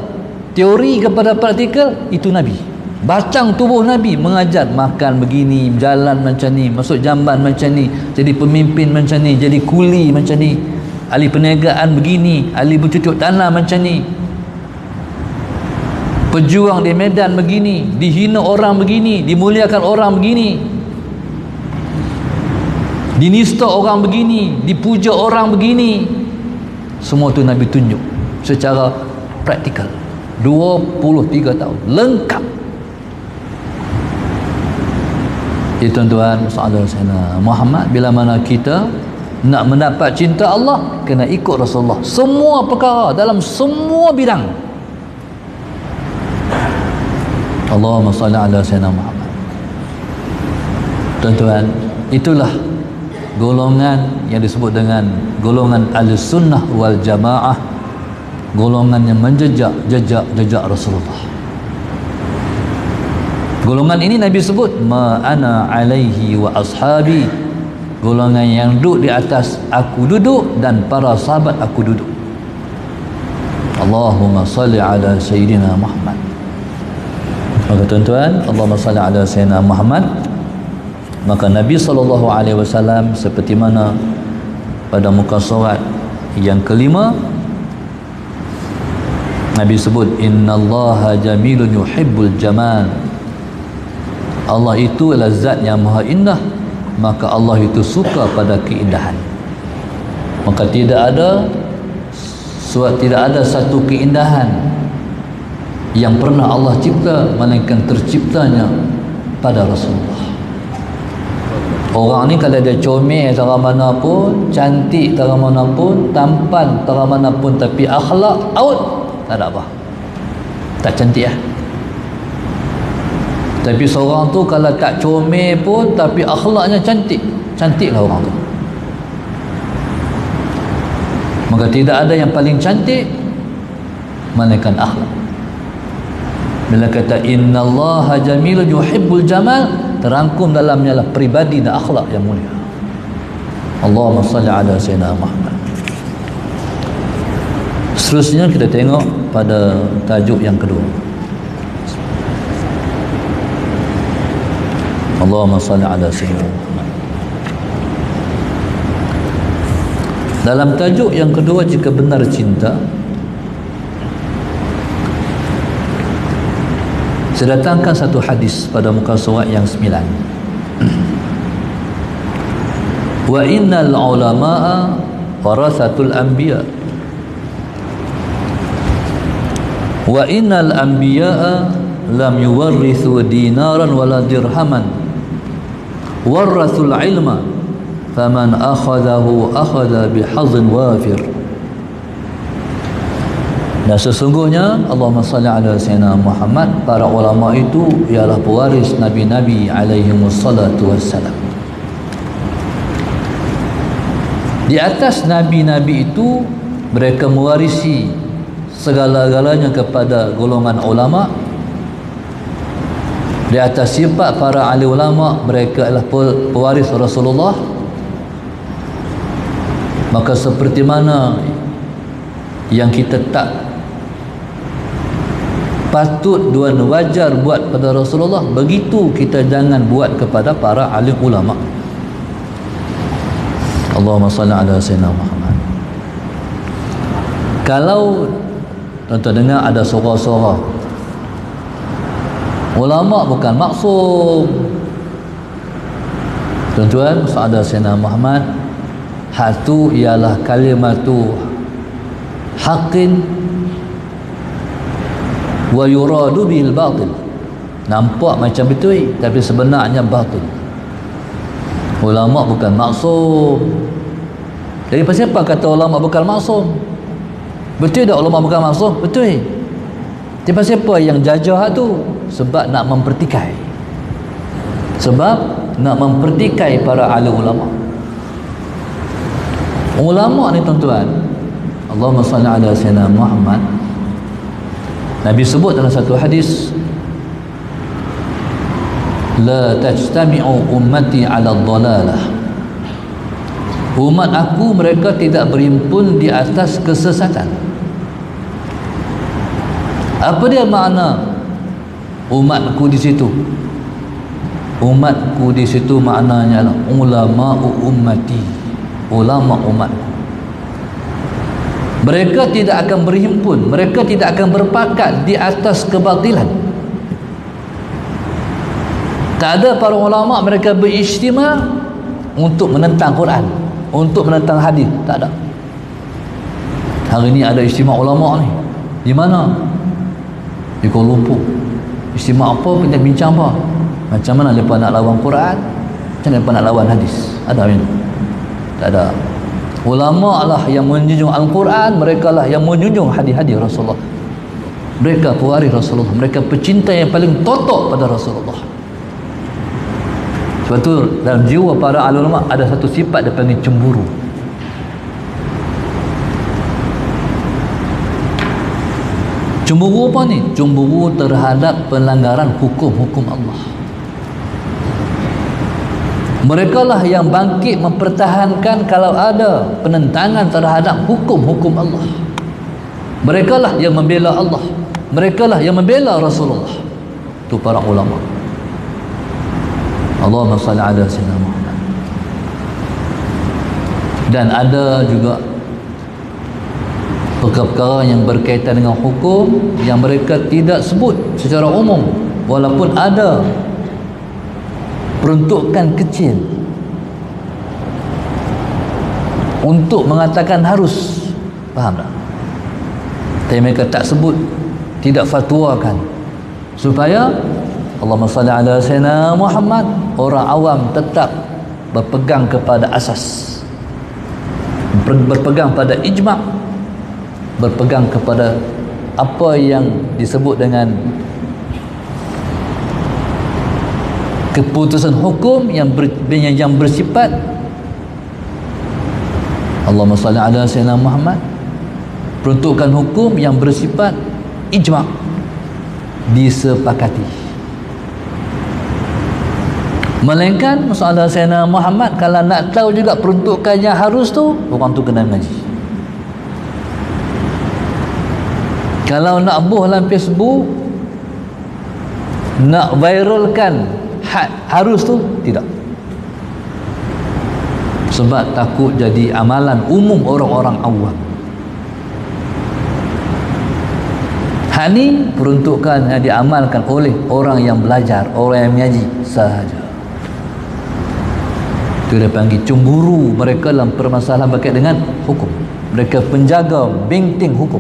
teori kepada praktikal, itu Nabi. Bacang tubuh Nabi, mengajar makan begini, jalan macam ni, masuk jamban macam ni, jadi pemimpin macam ni, jadi kuli macam ni, ahli perniagaan begini, ahli bercucuk tanah macam ni, pejuang di medan begini, dihina orang begini, dimuliakan orang begini, dinista orang begini, dipuja orang begini. Semua tu Nabi tunjuk secara praktikal. 23 tahun lengkap. Jadi tuan-tuan, saudara-saudara Muhammad, bila mana kita nak mendapat cinta Allah, kena ikut Rasulullah semua perkara, dalam semua bidang. Allahumma salli ala sayyidina Muhammad. Tuan-tuan, itulah golongan yang disebut dengan golongan Ahlussunnah wal Jamaah, golongan yang menjejak jejak Rasulullah. Golongan ini Nabi sebut ma ana alaihi wa ashabi, golongan yang duduk di atas aku duduk dan para sahabat aku duduk. Allahumma salli ala sayyidina Muhammad. Maka tuan-tuan, Allahumma salli ala sayyidina Muhammad. Maka Nabi SAW seperti mana pada muka surat yang kelima, Nabi sebut innallaha jamilun yuhibbul jamal. Allah itu adalah zat yang maha indah, maka Allah itu suka pada keindahan. Maka tidak ada satu keindahan yang pernah Allah cipta melainkan terciptanya pada Rasulullah. Orang ni kalau dia comel cara mana pun, cantik cara mana pun, tampan cara mana pun, tapi akhlak out, tak ada apa, tak cantik lah. Tapi seorang tu kalau tak comel pun tapi akhlaknya cantik, cantiklah orang tu. Maka tidak ada yang paling cantik melainkan akhlak. Bila kata innallaha jamilun yuhibbul jamal, terangkum dalamnya lah pribadi dan akhlak yang mulia. Allahumma salli ala sayyidina Muhammad. Seterusnya kita tengok pada tajuk yang kedua. Allahumma salli ala sayyidina Muhammad. Dalam tajuk yang kedua, jika benar cinta, saya datangkan satu hadis pada muka surat yang 9. Wa innal ulama'a warasatul anbiya wa innal anbiya'a lam yuwarrithu dinaran wala dirhaman, warathul ilma faman akhadahu akhadha bihazin wafir. Dan sesungguhnya Allahumma salli ala sayyidina Muhammad, para ulama itu ialah pewaris Nabi-Nabi alaihimussalatu wassalam. Di atas Nabi-Nabi itu mereka mewarisi segala-galanya kepada golongan ulama. Di atas sifat para ahli ulama, mereka adalah pewaris Rasulullah. Maka seperti mana yang kita tak patut dan wajar buat pada Rasulullah, begitu kita jangan buat kepada para alim ulama. Allahumma salli ala sayyidina Muhammad. Kalau tuan-tuan dengar ada suara-suara ulama bukan maksum, Tuan-tuan, Saudara Sayyidina Muhammad, hatu ialah kalimatu haqqin wa yuradu bil batil. Nampak macam betul tapi sebenarnya batil. Ulama bukan maksum. Jadi pasal apa kata ulama bukan maksum? Betul tak ulama bukan maksum? Betul. Tapi pasal apa yang jajah tu? Sebab nak mempertikai. Sebab nak mempertikai para alim ulama. Ulama ni tuan-tuan, Allahumma salli ala sayyidina Muhammad. Nabi sebut dalam satu hadis, la tajtami'u ummati ala dhalalah. Umat aku mereka tidak berhimpun di atas kesesatan. Apa dia makna umatku di situ? Umatku di situ maknanya adalah ulama ummati, ulama umatku. Mereka tidak akan berhimpun, mereka tidak akan berpakat di atas kebatilan. Tak ada para ulama mereka berijtima untuk menentang Quran, untuk menentang hadis, tak ada. Hari ini ada ijtima ulama ni. Di mana? Di Kuala Lumpur. Ijtima apa? Kita bincang apa? Macam mana mereka nak lawan Quran, macam mana mereka nak lawan hadis. Ada ni? Tak ada. Ulama lah yang menjunjung Al-Quran, mereka lah yang menjunjung hadis-hadis Rasulullah. Mereka pewaris Rasulullah, mereka pecinta yang paling totok pada Rasulullah. Sebab tu dalam jiwa para ulama ada satu sifat dia panggil cemburu. Cemburu apa ni? Cemburu terhadap pelanggaran hukum-hukum Allah. Mereka lah yang bangkit mempertahankan kalau ada penentangan terhadap hukum-hukum Allah. Mereka lah yang membela Allah. Mereka lah yang membela Rasulullah. Itu para ulama. Allahumma salli ala sayyidina Muhammad. Dan ada juga perkara-perkara yang berkaitan dengan hukum yang mereka tidak sebut secara umum, walaupun ada peruntukan kecil untuk mengatakan harus, faham tak? Tapi mereka tak sebut, tidak fatwakan, supaya Allahumma salli ala sayyidina Muhammad, orang awam tetap berpegang kepada asas, berpegang pada ijma', berpegang kepada apa yang disebut dengan keputusan hukum yang bersifat Allahumma salli ala sayyidina Muhammad, peruntukan hukum yang bersifat ijma', disepakati. Melainkan masalah sayyidina Muhammad, kalau nak tahu juga peruntukannya harus tu, orang tu kena mengaji. Kalau nak buh dalam Facebook, nak viralkan harus tu, tidak. Sebab takut jadi amalan umum orang-orang awam. Hak ni peruntukan yang diamalkan oleh orang yang belajar, orang yang mengaji sahaja. Itu dia panggil cemburu mereka dalam permasalahan berkaitan dengan hukum. Mereka penjaga benteng hukum.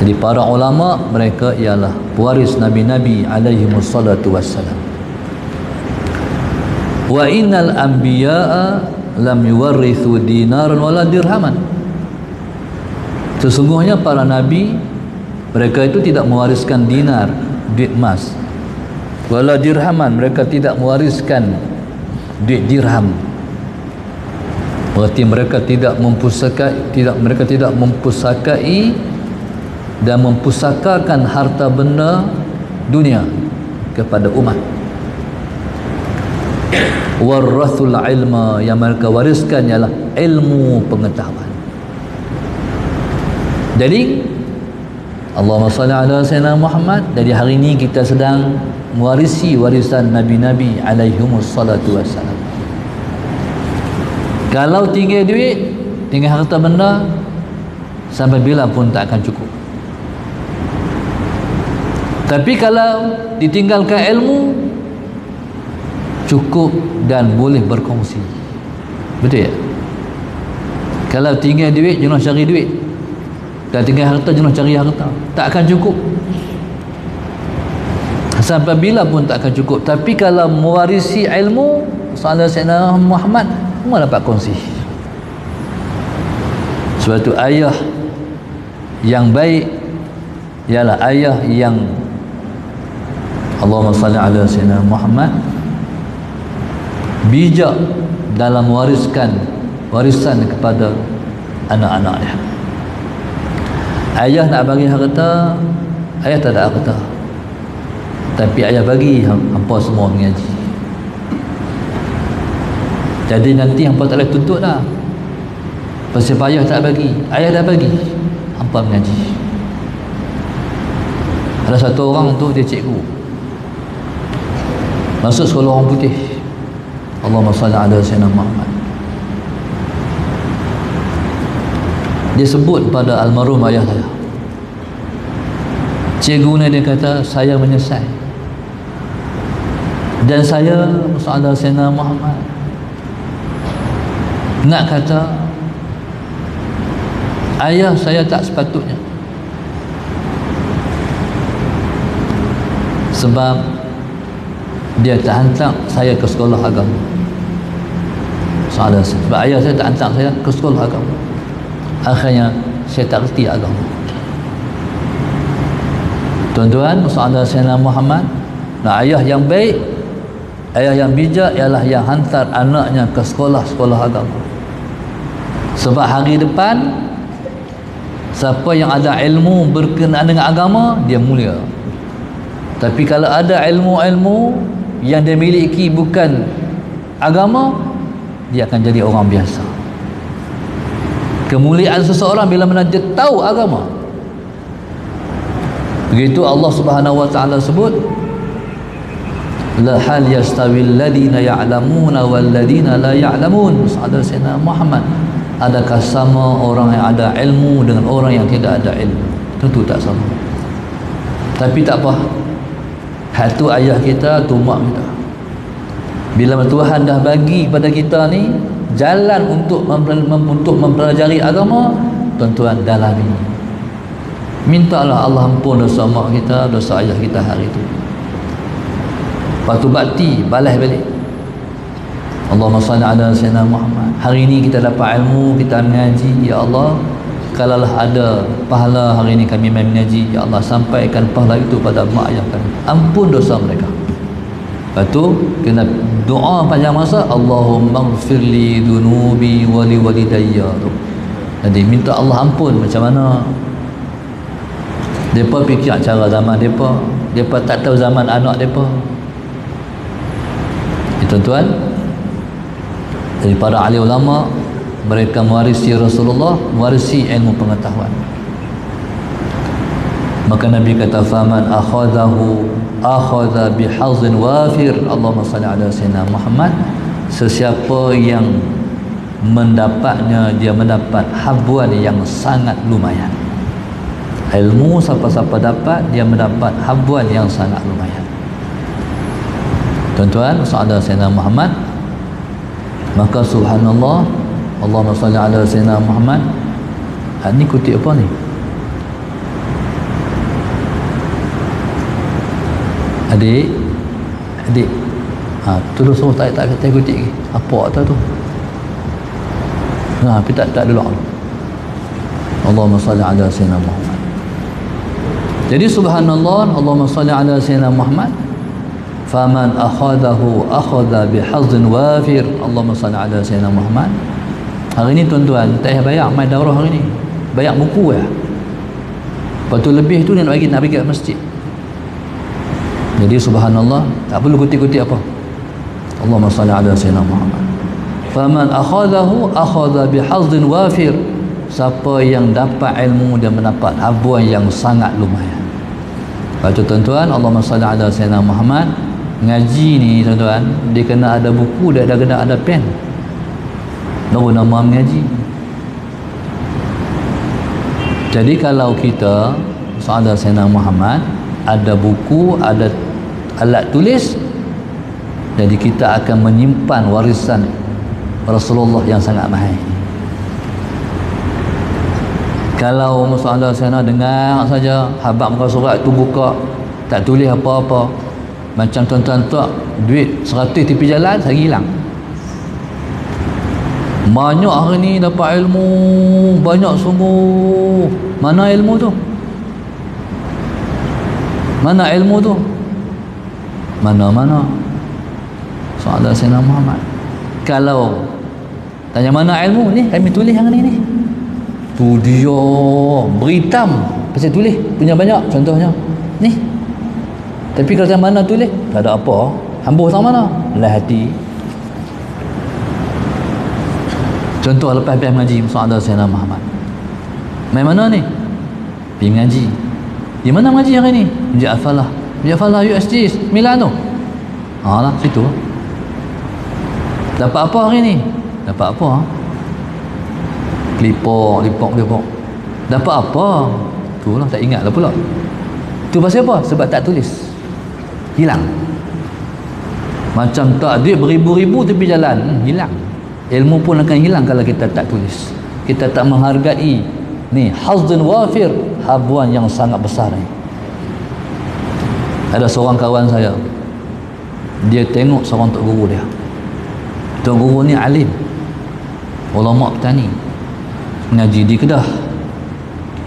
Jadi para ulama mereka ialah pewaris nabi-nabi alaihi wassalatu wassalam. Wa innal anbiya'a lam yuwarrithu dinaran wala dirhaman. Sesungguhnya para nabi mereka itu tidak mewariskan dinar, duit emas, wala dirhaman, mereka tidak mewariskan duit dirham. Berarti mereka tidak mempusakai dan mempusakakan harta benda dunia kepada umat. Warathul ilma, yang mereka wariskan ialah ilmu pengetahuan. Jadi Allahumma salli ala sayyidina Muhammad. Jadi hari ini kita sedang mewarisi warisan nabi-nabi alaihimus salatu wassalam. Kalau tinggal duit, tinggal harta benda, sampai bila pun tak akan cukup. Tapi kalau ditinggalkan ilmu, cukup dan boleh berkongsi. Betul ya? Kalau tinggal duit, jenuh cari duit. Kalau tinggal harta, jenuh cari harta. Tak akan cukup. Sampai bila pun tak akan cukup. Tapi kalau mewarisi ilmu, soalan Sayyidina Muhammad, semua dapat kongsi. Sebab itu ayah yang baik ialah ayah yang Allahumma salli ala Sayyidina Muhammad, bijak dalam mewariskan warisan kepada anak-anaknya. Ayah nak bagi harta, ayah tak ada harta, tapi ayah bagi hampa semua mengaji. Jadi nanti hampa tak boleh tuntut dah. Pasal ayah tak bagi, ayah dah bagi, hampa mengaji. Ada satu orang tu, dia cikgu, masuk sekolah orang putih. Allahumma salli ala Sayyidina Muhammad. Dia sebut pada almarhum ayah saya, cikgu ni, dia kata, saya menyesal dan saya sallallahu Sayyidina Muhammad nak kata ayah saya tak sepatutnya, sebab dia tak hantar saya ke sekolah agama. Sebab ayah saya tak hantar saya ke sekolah agama, akhirnya saya tak reti agama. Tuan-tuan, sallallahu Sayyidina Muhammad. Nah, ayah yang baik, ayah yang bijak ialah yang hantar anaknya ke sekolah-sekolah agama. Sebab hari depan siapa yang ada ilmu berkenaan dengan agama, dia mulia. Tapi kalau ada ilmu-ilmu yang dia miliki bukan agama, dia akan jadi orang biasa. Kemuliaan seseorang bila mana dia tahu agama. Begitu Allah Subhanahu wa taala sebut, la hal yastawil ladina ya'lamuna wal ladina la ya'lamun. Ada Sayyidina Muhammad, adakah sama orang yang ada ilmu dengan orang yang tidak ada ilmu? Tentu tak sama. Tapi tak apa, hatu ayah kita, tu mak kita. Bila Tuhan dah bagi pada kita ni jalan untuk mempelajari agama, tuan-tuan dalami. Mintalah Allah ampun dosa mak kita, dosa ayah kita hari itu. Lepas tu bakti, balas balik. Allahumma salli ala Sayyidina Muhammad. Hari ini kita dapat ilmu, kita mengaji, ya Allah, kalaulah ada pahala hari ini kami main mengaji, ya Allah, sampaikan pahala itu pada mak ayah kami, ampun dosa mereka. Lepas tu kena doa panjang masa, Allahumma ghfirli dunubi wali walidayya. Jadi minta Allah ampun. Macam mana mereka fikir cara zaman mereka tak tahu zaman anak mereka. Tuan-tuan, daripada ahli ulama, mereka mewarisi Rasulullah, mewarisi ilmu pengetahuan. Maka Nabi kata, faman akhadahu akhadha bihazin wafir. Allahumma salli ala Sayyidina Muhammad. Sesiapa yang mendapatnya, dia mendapat habuan yang sangat lumayan. Ilmu siapa-siapa dapat, dia mendapat habuan yang sangat lumayan. Tuan-tuan, sallallahu Sayyidina Muhammad. Maka subhanallah, Allahumma salli ala Sayyidina Muhammad. Ni kutip apa ni? Adik terus semua tak kutip lagi. Apa tak tu? Tapi tak dulu. Allahumma salli ala Sayyidina Muhammad. Jadi subhanallah, Allahumma salli ala Sayyidina Muhammad. Faman akhadahu akhadha bihazin wafir. Allahumma salli ala Sayyidina Muhammad. Hari ni tuan-tuan, tak payah bayar main daurah hari ni. Bayar buku ya. Lepas tu lebih tu nak bagi kat masjid. Jadi subhanallah, tak perlu kutip-kutip apa. Allahumma salli ala Sayyidina Muhammad. Faman akhadahu akhadha bihazin wafir. Siapa yang dapat ilmu, dia mendapat habuan yang sangat lumayan. Lepas tu tuan-tuan, Allahumma salli ala Sayyidina Muhammad. Ngaji ni tuan-tuan, dia kena ada buku, dia kena ada pen, baru nama mengaji. Jadi kalau kita sallallahu alaihi Sayyidina Muhammad, ada buku, ada alat tulis, Jadi kita akan menyimpan warisan Rasulullah yang sangat mahal. Kalau masalah sana dengar saja habaq muka surat tu buka tak tulis apa-apa, macam tuan-tuan tak duit 100 tepi jalan saya hilang. Banyak hari ni dapat ilmu, banyak sungguh. Mana ilmu tu? Mana ilmu tu? Mana-mana soalan Sayyidina Muhammad. Kalau tanya mana ilmu ni, kami tulis yang ni. Tu dia beritam pasal tulis punya banyak contohnya ni. Tapi kalau tanya mana tulis, tak ada apa. Hamba sama mana? Lah hati. Contoh lepas mengaji soalan Sayyidina Muhammad. Main mana ni? Pergi mengaji. Di mana mengaji hari ni? Di Al-Falah. Di Al-Falah USG Milano. Lah situ. Dapat apa hari ni? Dapat apa? Lipok. Dapat apa? Itulah tak ingat lah pula. Tu pasal apa? Sebab tak tulis. Hilang. Macam tak duit beribu-ribu tepi jalan, hilang. Ilmu pun akan hilang kalau kita tak tulis. Kita tak menghargai ni hazzun wafir, habuan yang sangat besar ni. Ada seorang kawan saya, dia tengok seorang tok guru dia. Tok guru ni alim, ulama petani, mengaji di Kedah.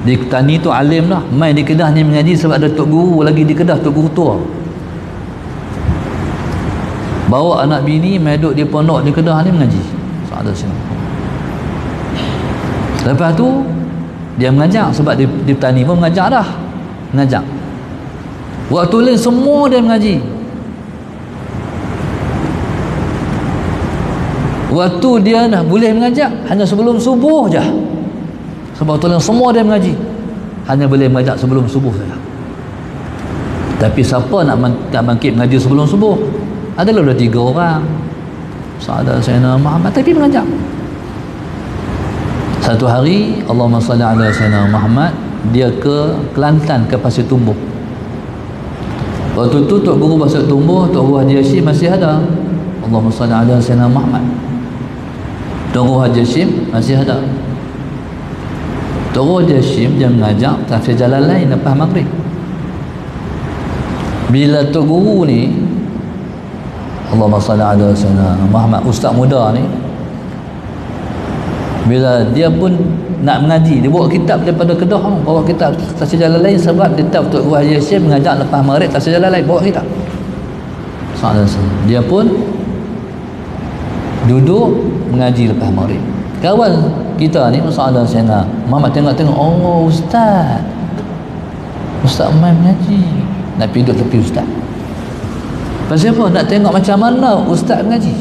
Di petani tu alim lah, main di Kedah ni mengaji sebab ada tok guru lagi di Kedah, tok guru tua. Bawa anak bini main duduk di pondok di Kedah ni mengaji. Ada sini. Lepas tu dia mengajar sebab di petani pun mengajar dah. Mengajar. Waktu lain semua dia mengaji. Waktu dia dah boleh mengajar hanya sebelum subuh je. Sebab waktu lain semua dia mengaji. Hanya boleh mengajar sebelum subuh saja. Tapi siapa nak bangkit mengaji sebelum subuh? Adalah 3 orang. Sahabat Sayyidina Muhammad tapi mengajar. Satu hari Allahumma salli ala Sayyidina Muhammad, dia ke Kelantan, ke Pasir Tumbuh. Waktu tu Tok Guru Pasir Tumbuh, Tok Guru Haji Hashim masih ada. Allahumma salli ala Sayyidina Muhammad. Tok Guru Haji Hashim masih ada. Tok Guru Haji Hashim dia mengajar tafsir Jalalain lepas maghrib. Bila Tok Guru ni Allahumma salli ala Sayyidina Muhammad, ustaz muda ni, bila dia pun nak mengaji, dia bawa kitab daripada Kedah, bawa kitab tafsir Jalalain sebab dia tahu Tok Guru Haji Hashim mengajar lepas maghrib tafsir Jalalain, bawa kitab. Dia pun duduk mengaji lepas maghrib. Kawan kita ni masalah Sayyidina Muhammad tengok-tengok, oh ustaz main mengaji, nak pergi duduk tepi ustaz. Pasal apa? Nak tengok macam mana ustaz mengaji.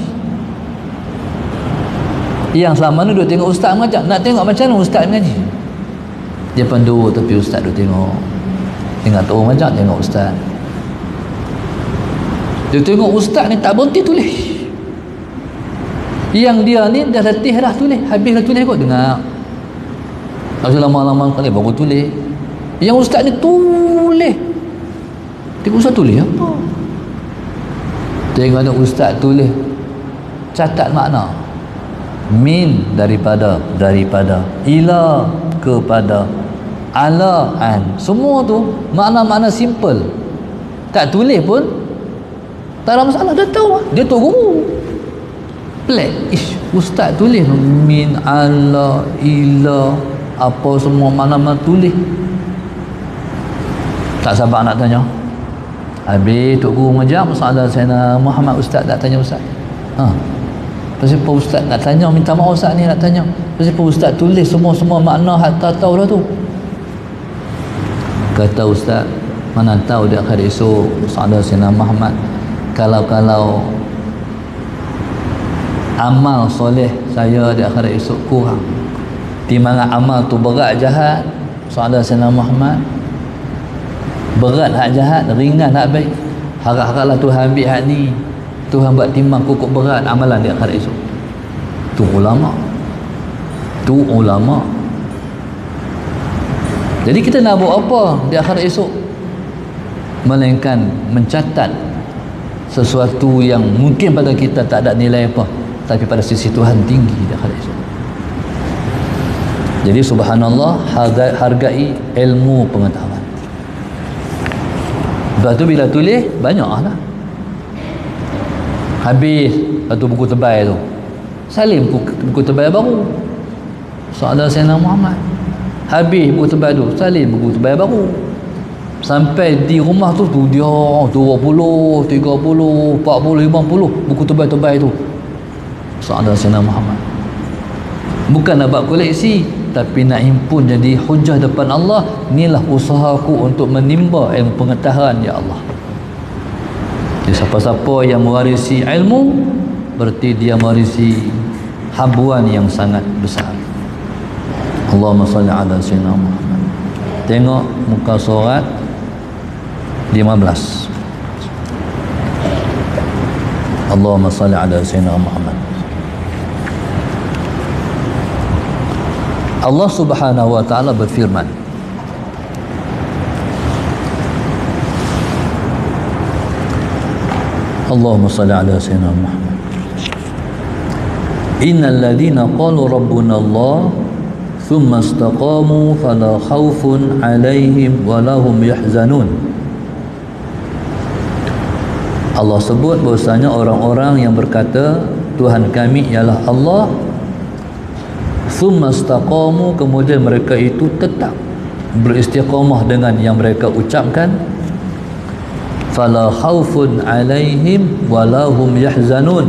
Yang selama ni duduk tengok ustaz mengajar, nak tengok macam mana ustaz mengaji. Dia pun duduk tepi ustaz, duduk tengok. Tengok tu orang mengajar, tengok ustaz. Dia tengok ustaz ni tak berhenti tulis. Yang dia ni dah letih dah tulis, habis dah tulis kot, dengar. Kalau lama-lama kali baru tulis. Yang ustaz ni tulis. Tengok ustaz tulis apa? Tengok ada ustaz tulis, catat makna. Min daripada, ila kepada, ala an. Semua tu makna-makna simple. Tak tulis pun tak ada masalah, dah tahu. Dia tahu guru. Pelik. Ustaz tulis min, ala, ila, apa semua makna-makna tulis. Tak sabar nak tanya. Habis Tok Guru mengajar masalah Sayyidina Muhammad, ustaz tak tanya ustaz. Pasal apa ustaz nak tanya, minta maaf ustaz ni nak tanya. Pasal apa ustaz tulis semua makna hatta tahu dah tu. Kata ustaz, mana tahu dia akan esok masalah Sayyidina Muhammad, kalau amal soleh saya di akhirat esok kurang, timbangan amal tu berat jahat, masalah Sayyidina Muhammad berat hak jahat, ringan hak baik. Harap-haraplah Tuhan ambil hak ni, Tuhan buat timbang cukup berat amalan di akhirat esok. Tu ulama. Jadi kita nak buat apa di akhirat esok, melainkan mencatat sesuatu yang mungkin pada kita tak ada nilai apa, tapi pada sisi Tuhan tinggi dia kata. Jadi subhanallah, hargai ilmu pengetahuan. Lepas tu bila tulis banyak lah, habis satu buku tebal tu, salin buku tebal baru, Sahadat Sayyidina Muhammad. Habis buku tebal tu, salin buku tebal baru. Sampai di rumah tu dia 20, 30, 40, 50 buku tebal-tebal tu, Sahadat Sayyidina Muhammad. Bukan nak buat koleksi, tapi nak himpun jadi hujah depan Allah. Inilah usahaku untuk menimba ilmu pengetahuan, ya Allah. Jadi siapa-siapa yang mewarisi ilmu, berarti dia mewarisi habuan yang sangat besar. Allahumma salli ala sayyidina Muhammad. Tengok muka surat 15. Allahumma salli ala sayyidina Muhammad. Allah Subhanahu wa taala berfirman, Allahumma salli ala sayyidina Muhammad. Innal ladzina qalu rabbuna Allah thumma istaqamu fala khaufun 'alaihim wa lahum yahzanun. Allah sebut bahwasanya orang-orang yang berkata Tuhan kami ialah Allah, thumma istaqamu, kemudian mereka itu tetap beristiqamah dengan yang mereka ucapkan, fala khaufun 'alaihim wa lahum yahzanun.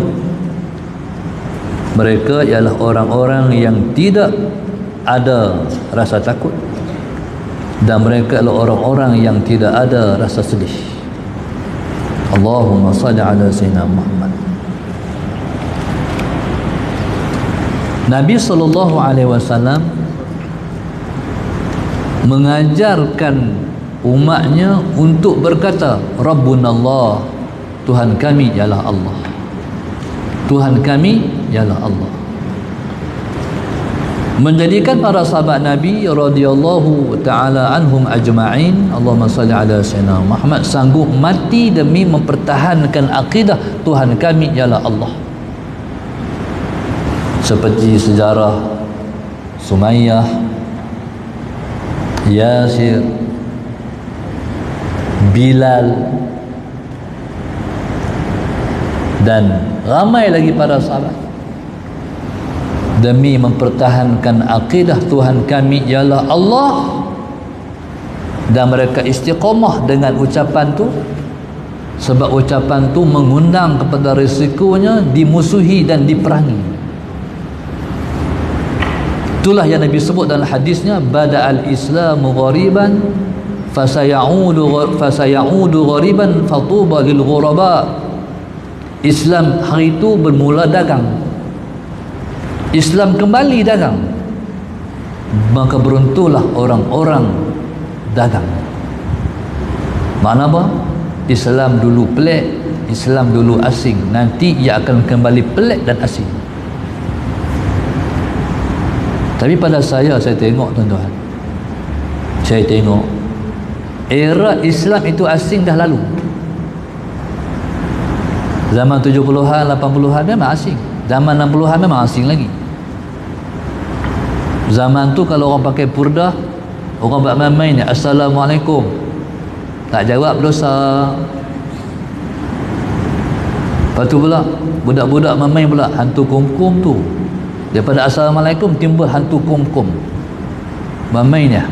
Mereka ialah orang-orang yang tidak ada rasa takut, dan mereka adalah orang-orang yang tidak ada rasa sedih. Allahumma salli ala sayyidina Muhammad. Nabi SAW mengajarkan umatnya untuk berkata Rabbunallah, Tuhan kami ialah Allah, Tuhan kami ialah Allah. Menjadikan para sahabat Nabi radhiyallahu ta'ala anhum ajma'in, Allahumma salli ala sayyidina Muhammad, sanggup mati demi mempertahankan akidah Tuhan kami ialah Allah. Seperti sejarah Sumayyah, Yasir, Bilal, dan ramai lagi para sahabat demi mempertahankan akidah Tuhan kami ialah Allah, dan mereka istiqamah dengan ucapan tu, sebab ucapan tu mengundang kepada risikonya dimusuhi dan diperangi. Itulah yang Nabi sebut dalam hadisnya, bada'al islamu ghariban fasayaudu ghariban fatuba lil ghuraba. Islam hari itu bermula dagang, Islam kembali dagang, maka beruntunglah orang-orang dagang. Makna apa? Islam dulu pelik, Islam dulu asing, nanti ia akan kembali pelik dan asing. Tapi pada saya tengok tuan-tuan, saya tengok era Islam itu asing dah lalu. Zaman 70-an, 80-an memang asing, zaman 60-an memang asing lagi. Zaman tu kalau orang pakai purdah, orang buat main-main, Assalamualaikum, tak jawab dosa. Lepas tu pula budak-budak main-main pula, hantu kum-kum tu, daripada Assalamualaikum timbul hantu kum-kum, main-main ya.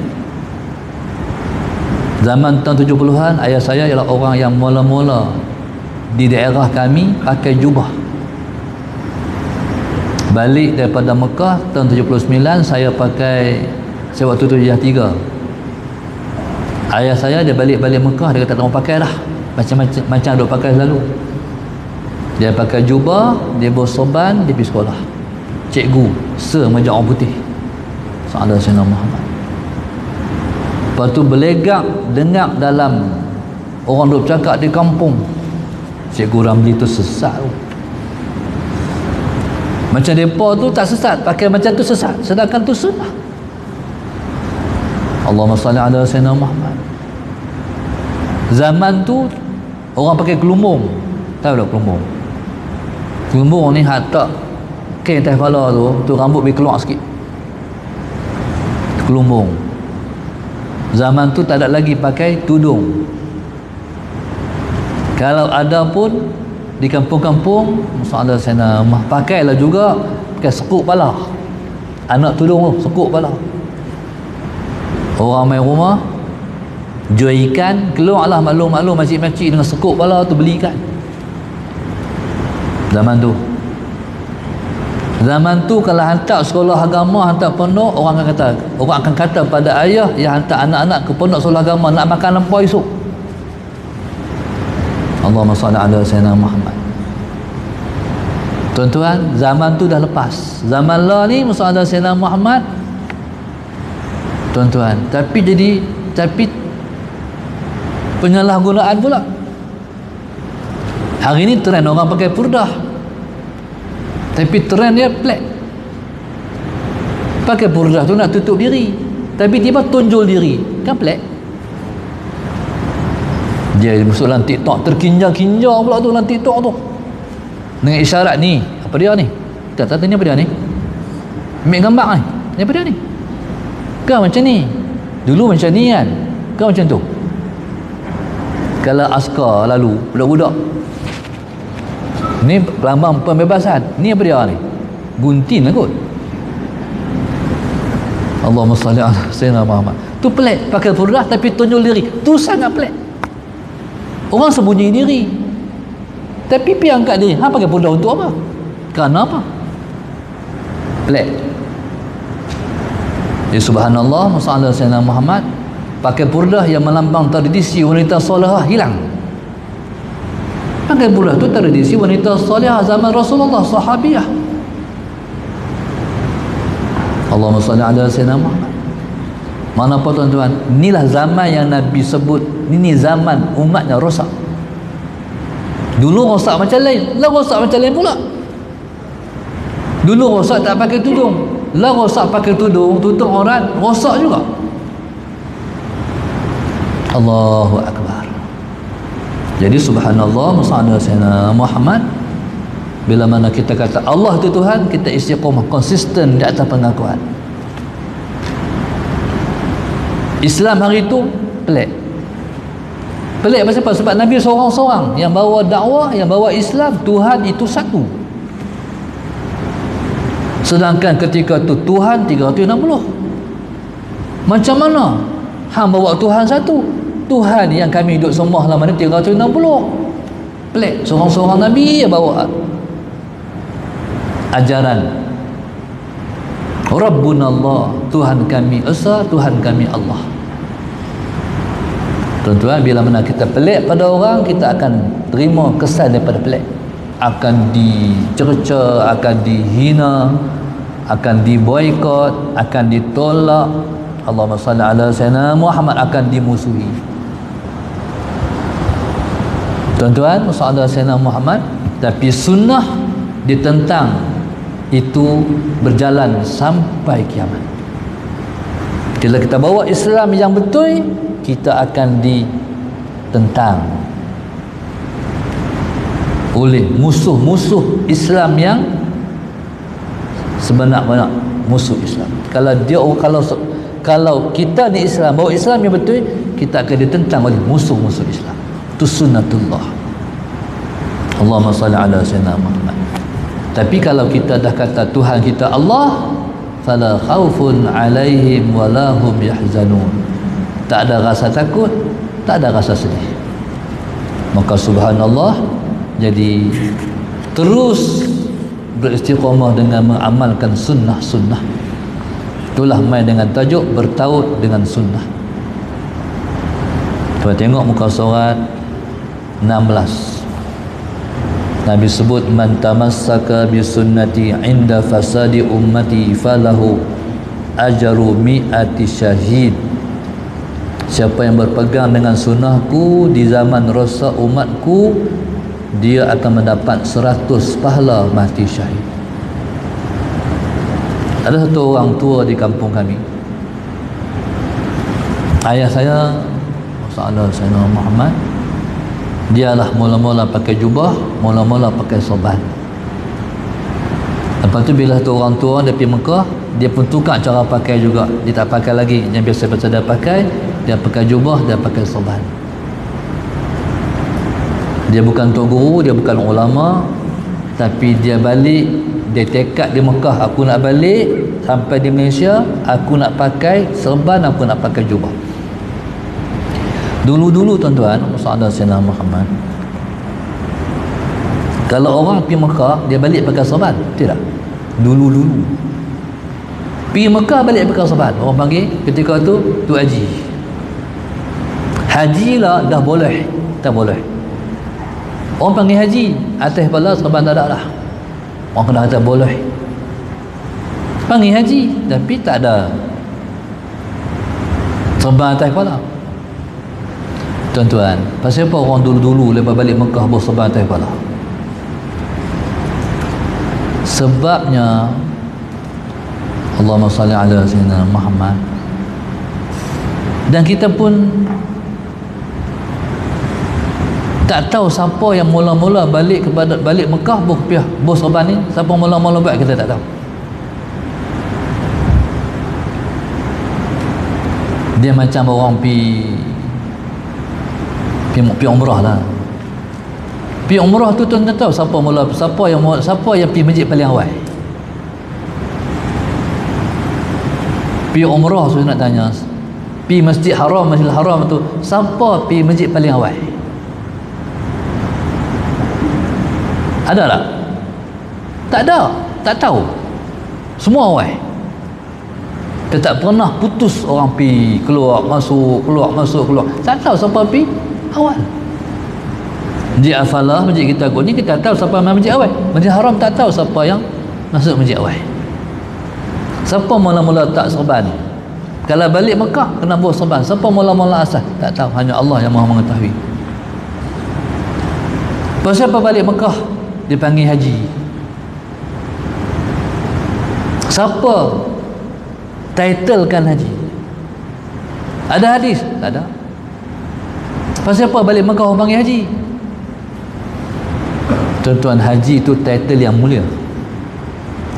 Zaman tahun 70-an, ayah saya ialah orang yang mula-mula di daerah kami pakai jubah. Balik daripada Mekah tahun 79, saya waktu tu Hijrah 3. Ayah saya dia balik-balik Mekah, dia kata tak mau pakai dah, macam duk pakai selalu. Dia pakai jubah, dia bersorban, dia pergi sekolah. Cikgu semajak orang putih, Sahadat Sayyidina Muhammad. Lepas tu berlegak dengar dalam orang duk cakap di kampung, Cikgu Ramli tu sesat tu. Macam mereka tu tak sesat, pakai macam tu sesat, sedangkan tu sunnah. Allahumma salli ala sayyidina Muhammad. Zaman tu orang pakai kelumung, Tahu tak kelumbung? Kelumbung ni hatta kain atas kepala tu rambut boleh keluar sikit. Kelumbung. Zaman tu tak ada lagi pakai tudung. Kalau ada pun di kampung-kampung masa ada sana pakailah juga pakai sekuk kepala. Anak tudung tu sekuk kepala. Orang main rumah jual ikan, keluarlah maklum-maklum makcik-makcik dengan sekuk kepala tu beli ikan. Zaman tu kalau hantar sekolah agama, hantar pondok, orang akan kata pada ayah yang hantar anak-anak ke pondok sekolah agama nak makan lampau esok. Allahumma salli ala sayyidina Muhammad. Tuan-tuan, zaman tu dah lepas. Zaman lah ni masa ada sayyidina Muhammad, tuan-tuan, tapi penyalahgunaan pula. Hari ni trend orang pakai purdah, tapi trend dia pelik. Pakai purdah tu nak tutup diri, tapi tiba tonjol diri, kan pelik. Dia masuk dalam TikTok, terkinja-kinja pula tu dalam TikTok tu dengan isyarat ni. Apa dia ni? Tak tahu ni apa dia ni? Ambil gambar ni. Ni apa dia ni? Kan macam ni. Dulu macam ni kan? Kan macam tu. Kalau askar lalu budak-budak ni lambang pembebasan, ni apa dia ni? Gunting lah kot. Allahumma salli ala sayyidina Muhammad. Tu pelik, pakai purdah tapi tunjuk diri. Tu sangat pelik. Orang sembunyi diri tapi pergi angkat diri. Pakai purdah untuk apa? Kerana apa? Pelik. Ya subhanallah, masalah Sayyidina Muhammad pakai purdah yang melambang tradisi wanita solehah hilang. Pakai purdah tu tradisi wanita solehah zaman Rasulullah, sahabiah. Allahumma salli ala Sayyidina Muhammad. Mana apa tuan-tuan, inilah zaman yang Nabi sebut, ini zaman umatnya rosak. Dulu rosak macam lain, lah rosak macam lain pula. Dulu rosak tak pakai tudung, lah rosak pakai tudung, tutup aurat, rosak juga. Allahu Akbar. Jadi subhanallah, masalah Sayyidina Muhammad, bila mana kita kata Allah itu Tuhan, kita istiqamah, konsisten di atas pengakuan. Islam hari itu pelik. Pelik pasal apa? Sebab Nabi seorang-seorang yang bawa dakwah, yang bawa Islam. Tuhan itu satu. Sedangkan ketika itu Tuhan 360. Macam mana hang bawa Tuhan satu? Tuhan yang kami duduk sembah lama ni 360. Pelik. Seorang-seorang Nabi yang bawa ajaran Rabbuna Allah, Tuhan kami Esa, Tuhan kami Allah. Tuan-tuan, bila mana kita pelik pada orang, kita akan terima kesan daripada pelik. Akan dicerca, akan dihina, akan diboikot, akan ditolak. Allahumma salli ala sayyidina Muhammad, akan dimusuhi. Tuan-tuan, masalah sayyidina Muhammad, tapi sunnah ditentang, itu berjalan sampai kiamat. Bila kita bawa Islam yang betul, kita akan ditentang oleh musuh-musuh Islam yang sebenar-benar musuh Islam. Kalau kita ni Islam, bawa Islam yang betul, kita akan ditentang oleh musuh-musuh Islam. Itu sunnatullah. Allahumma salli ala sayyidina Muhammad. Tapi kalau kita dah kata Tuhan kita Allah, fala khaufun alaihim wala hum yahzanun. Tak ada rasa takut, tak ada rasa sedih. Maka subhanallah, jadi terus beristiqamah dengan mengamalkan sunnah-sunnah. Itulah main dengan tajuk bertaut dengan sunnah. Kita tengok muka surat 16. Nabi sebut, man tamassaka bi sunnati inda fasadi ummati falahu ajru mi'ati syahid. Siapa yang berpegang dengan sunnahku di zaman rosak umatku, dia akan mendapat 100 pahala mati syahid. Ada satu orang tua di kampung kami, ayah saya, masalah Sayyidina Muhammad, Dialah mula-mula pakai jubah, mula-mula pakai sorban. Lepas tu bila tu orang tua dia pergi Mekah, dia pun tukar cara pakai juga. Dia tak pakai lagi yang biasa-biasa dia pakai, dia pakai jubah, dia pakai sorban. Dia bukan tok guru, dia bukan ulama, tapi dia balik, dia tekad di Mekah, aku nak balik sampai di Malaysia, aku nak pakai serban, aku nak pakai jubah. Dulu-dulu tuan-tuan, Rasulullah Sayyidina Muhammad, kalau orang pergi Mekah, dia balik pakai serban, tidak? Dulu-dulu pergi Mekah balik pakai serban, orang panggil ketika tu haji. Haji lah dah boleh, tak boleh. Orang panggil haji, atas kepala serban tak ada lah. Orang kena kata boleh. Panggil haji, tapi tak ada serban atas kepala. Tuan-tuan, pasal apa orang dulu-dulu lepas balik Mekah bawa serban atas kepala? Sebabnya Allahumma salli ala sayyidina Muhammad. Dan kita pun tak tahu siapa yang mula-mula balik Mekah bawa serban ni. Siapa mula-mula buat kita tak tahu. Dia macam orang pergi umrah lah. Pergi umrah tu tuan tahu siapa yang pergi masjid paling awal. Pergi umrah tu nak tanya, pergi Masjidil Haram tu siapa pergi masjid paling awal? Ada tak? Tak ada, tak tahu. Semua awal. Dia tak pernah putus orang pergi keluar masuk. Tak tahu siapa pergi awal. Masjid Al-Falah, masjid kita ni kita tahu siapa masjid awal. Masjid Haram tak tahu siapa yang masuk masjid awal. Siapa mula-mula tak serban? Kalau balik Mekah kena bawa serban. Siapa mula-mula asal? Tak tahu, hanya Allah yang Maha mengetahui. Pasal apa balik Mekah dipanggil haji? Siapa titlekan haji? Ada hadis? Tak ada. Pasal apa balik Mekah orang panggil haji? Tuan-tuan, haji itu title yang mulia,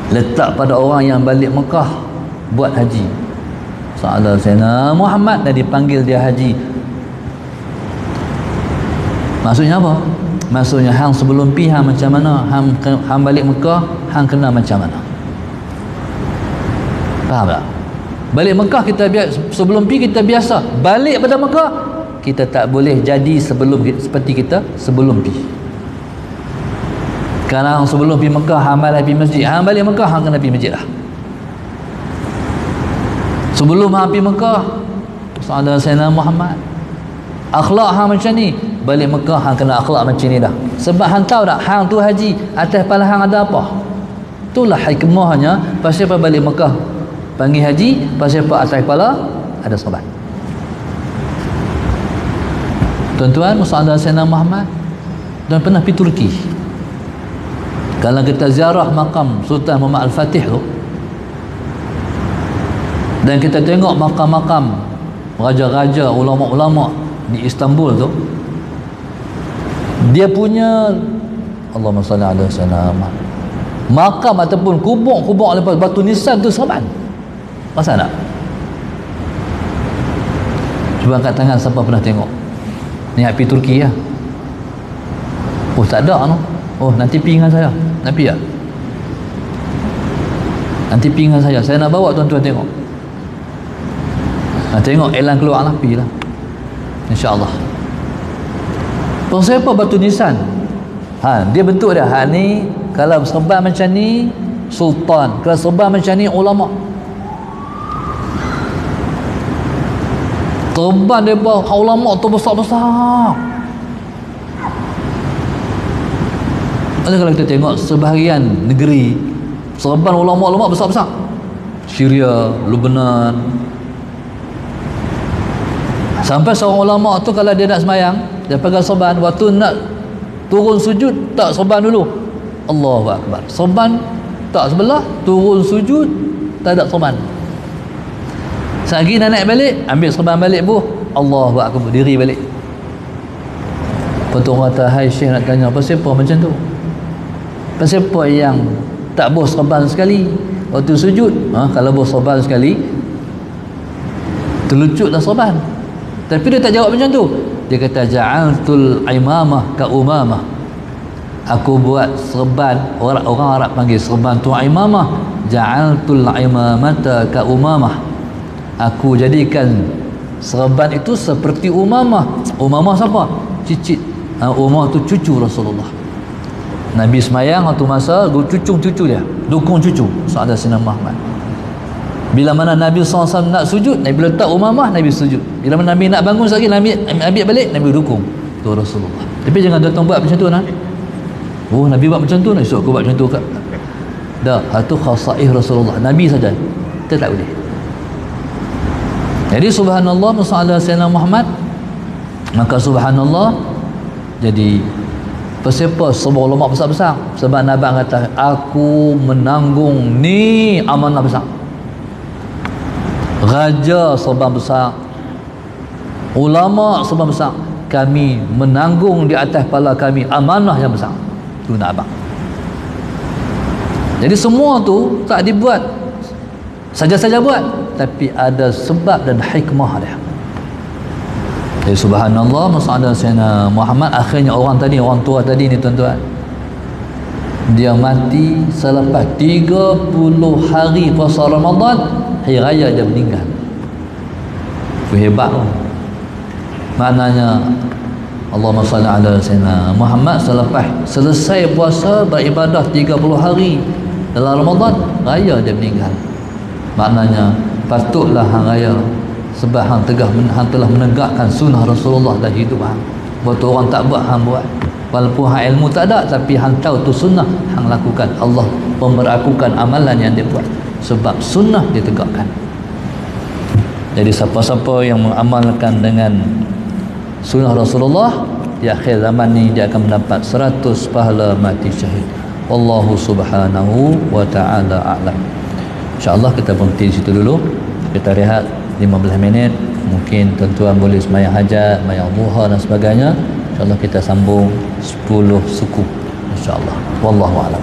letak pada orang yang balik Mekah buat haji. Sahabat Sayyidina Muhammad dan dipanggil dia haji. Maksudnya apa? Maksudnya hang sebelum pi hang macam mana, hang balik Mekah hang kena macam mana. Faham tak? Balik Mekah kita sebelum pi kita biasa, balik pada Mekah kita tak boleh jadi seperti kita sebelum pi. Kalau sebelum pergi Mekah hang malas pergi masjid, hang balik Mekah hang kena pergi masjid lah. Sebelum hang pergi Mekah, Sahabat Sayyidina Muhammad, akhlak hang macam ni, balik Mekah hang kena akhlak macam ni dah. Sebab hang tahu tak, hang tu haji, atas kepala hang ada apa? Itulah hikmahnya pasal apa balik Mekah panggil haji, pasal apa atas kepala ada serban. Tuan-tuan, Sahabat Sayyidina Muhammad dan pernah pergi Turki. Kalau kita ziarah makam Sultan Muhammad Al-Fatih tu, dan kita tengok makam-makam raja-raja, ulama-ulama di Istanbul tu, dia punya Allahumma salli ala sayyidina makam ataupun kubur lepas batu nisan tu serban. Masa tak? Cuba angkat tangan siapa pernah tengok. Ni pergi Turki ya. Oh tak ada no. Oh nanti pergi dengan saya. Nak pergi tak? Nanti pergi dengan saya nak bawa tuan-tuan tengok. Tengok elan keluar lah, pergi lah InsyaAllah. Pasal apa batu nisan? Dia bentuk dia. Ni kalau serban macam ni sultan, kalau serban macam ni ulama. Serban dia ulama tu besar-besar. Kalau kita tengok sebahagian negeri serban ulama-ulama besar-besar, Syria, Lebanon, sampai seorang ulama tu kalau dia nak semayang, dia pegang serban, waktu nak turun sujud tak serban dulu, Allahu Akbar, serban tak sebelah, turun sujud tak ada serban. Selagi nak naik balik, ambil serban balik, Allahu Akbar, diri balik. Lepas Tuan-tuan kata, hai Syekh nak tanya, pasal apa macam tu? Pasal apa yang tak bos serban sekali waktu sujud? Kalau bos serban sekali, terlucutlah serban. Tapi dia tak jawab macam tu. Dia kata, ja'altul imamah ka umamah. Aku buat serban, orang Arab panggil serban tu imamah. Ja'altul imamata ka umamah. Aku jadikan serban itu seperti umamah. Umamah siapa? Cicit. Umamah tu cucu Rasulullah. Nabi semayang waktu masa cucu dia, dukung cucu Sahabat Sayyidina Muhammad. Bila mana Nabi SAW nak sujud, Nabi letak umamah, Nabi sujud. Bila mana Nabi nak bangun sekali, Nabi ambil balik, Nabi dukung tu Rasulullah. Tapi jangan tuan-tuan buat macam tu nak. Nabi buat macam tu, esok aku buat macam tu kat. Dah, itu khasaih Rasulullah, Nabi saja. Kita tak boleh. Jadi subhanallah Sahabat Sayyidina Muhammad, maka subhanallah. Jadi siapa semua ulama besar-besar? Sebab Nabi kata, aku menanggung ni amanah besar. Raja serban besar, ulama serban besar, kami menanggung di atas kepala kami amanah yang besar. Itu nak abang. Jadi semua tu tak dibuat saja-saja buat, tapi ada sebab dan hikmah dia. Jadi subhanallah Sahabat Sayyidina Muhammad, akhirnya orang tua tadi ni tuan-tuan, dia mati selepas 30 hari puasa Ramadan, hari raya dia meninggal. Hebat. Maknanya Allahumma salli ala Sayyidina Muhammad, selepas selesai puasa beribadah 30 hari dalam Ramadan, raya dia meninggal. Maknanya patutlah hang raya, sebab hang telah menegakkan sunnah Rasulullah dalam hidup hang. Buat orang tak buat, hang buat. Walaupun hang ilmu tak ada, tapi hang tahu tu sunnah, hang lakukan. Allah memperlakukan amalan yang dia buat sebab sunnah ditegakkan. Jadi siapa-siapa yang mengamalkan dengan sunnah Rasulullah di akhir zaman ni, dia akan mendapat 100 pahala mati syahid. Wallahu subhanahu wa ta'ala a'lam. InsyaAllah kita berhenti di situ dulu. Kita rehat 15 minit. Mungkin tuan-tuan boleh sembahyang hajat, sembahyang duha dan sebagainya. InsyaAllah kita sambung 10 suku, InsyaAllah. Wallahu a'lam.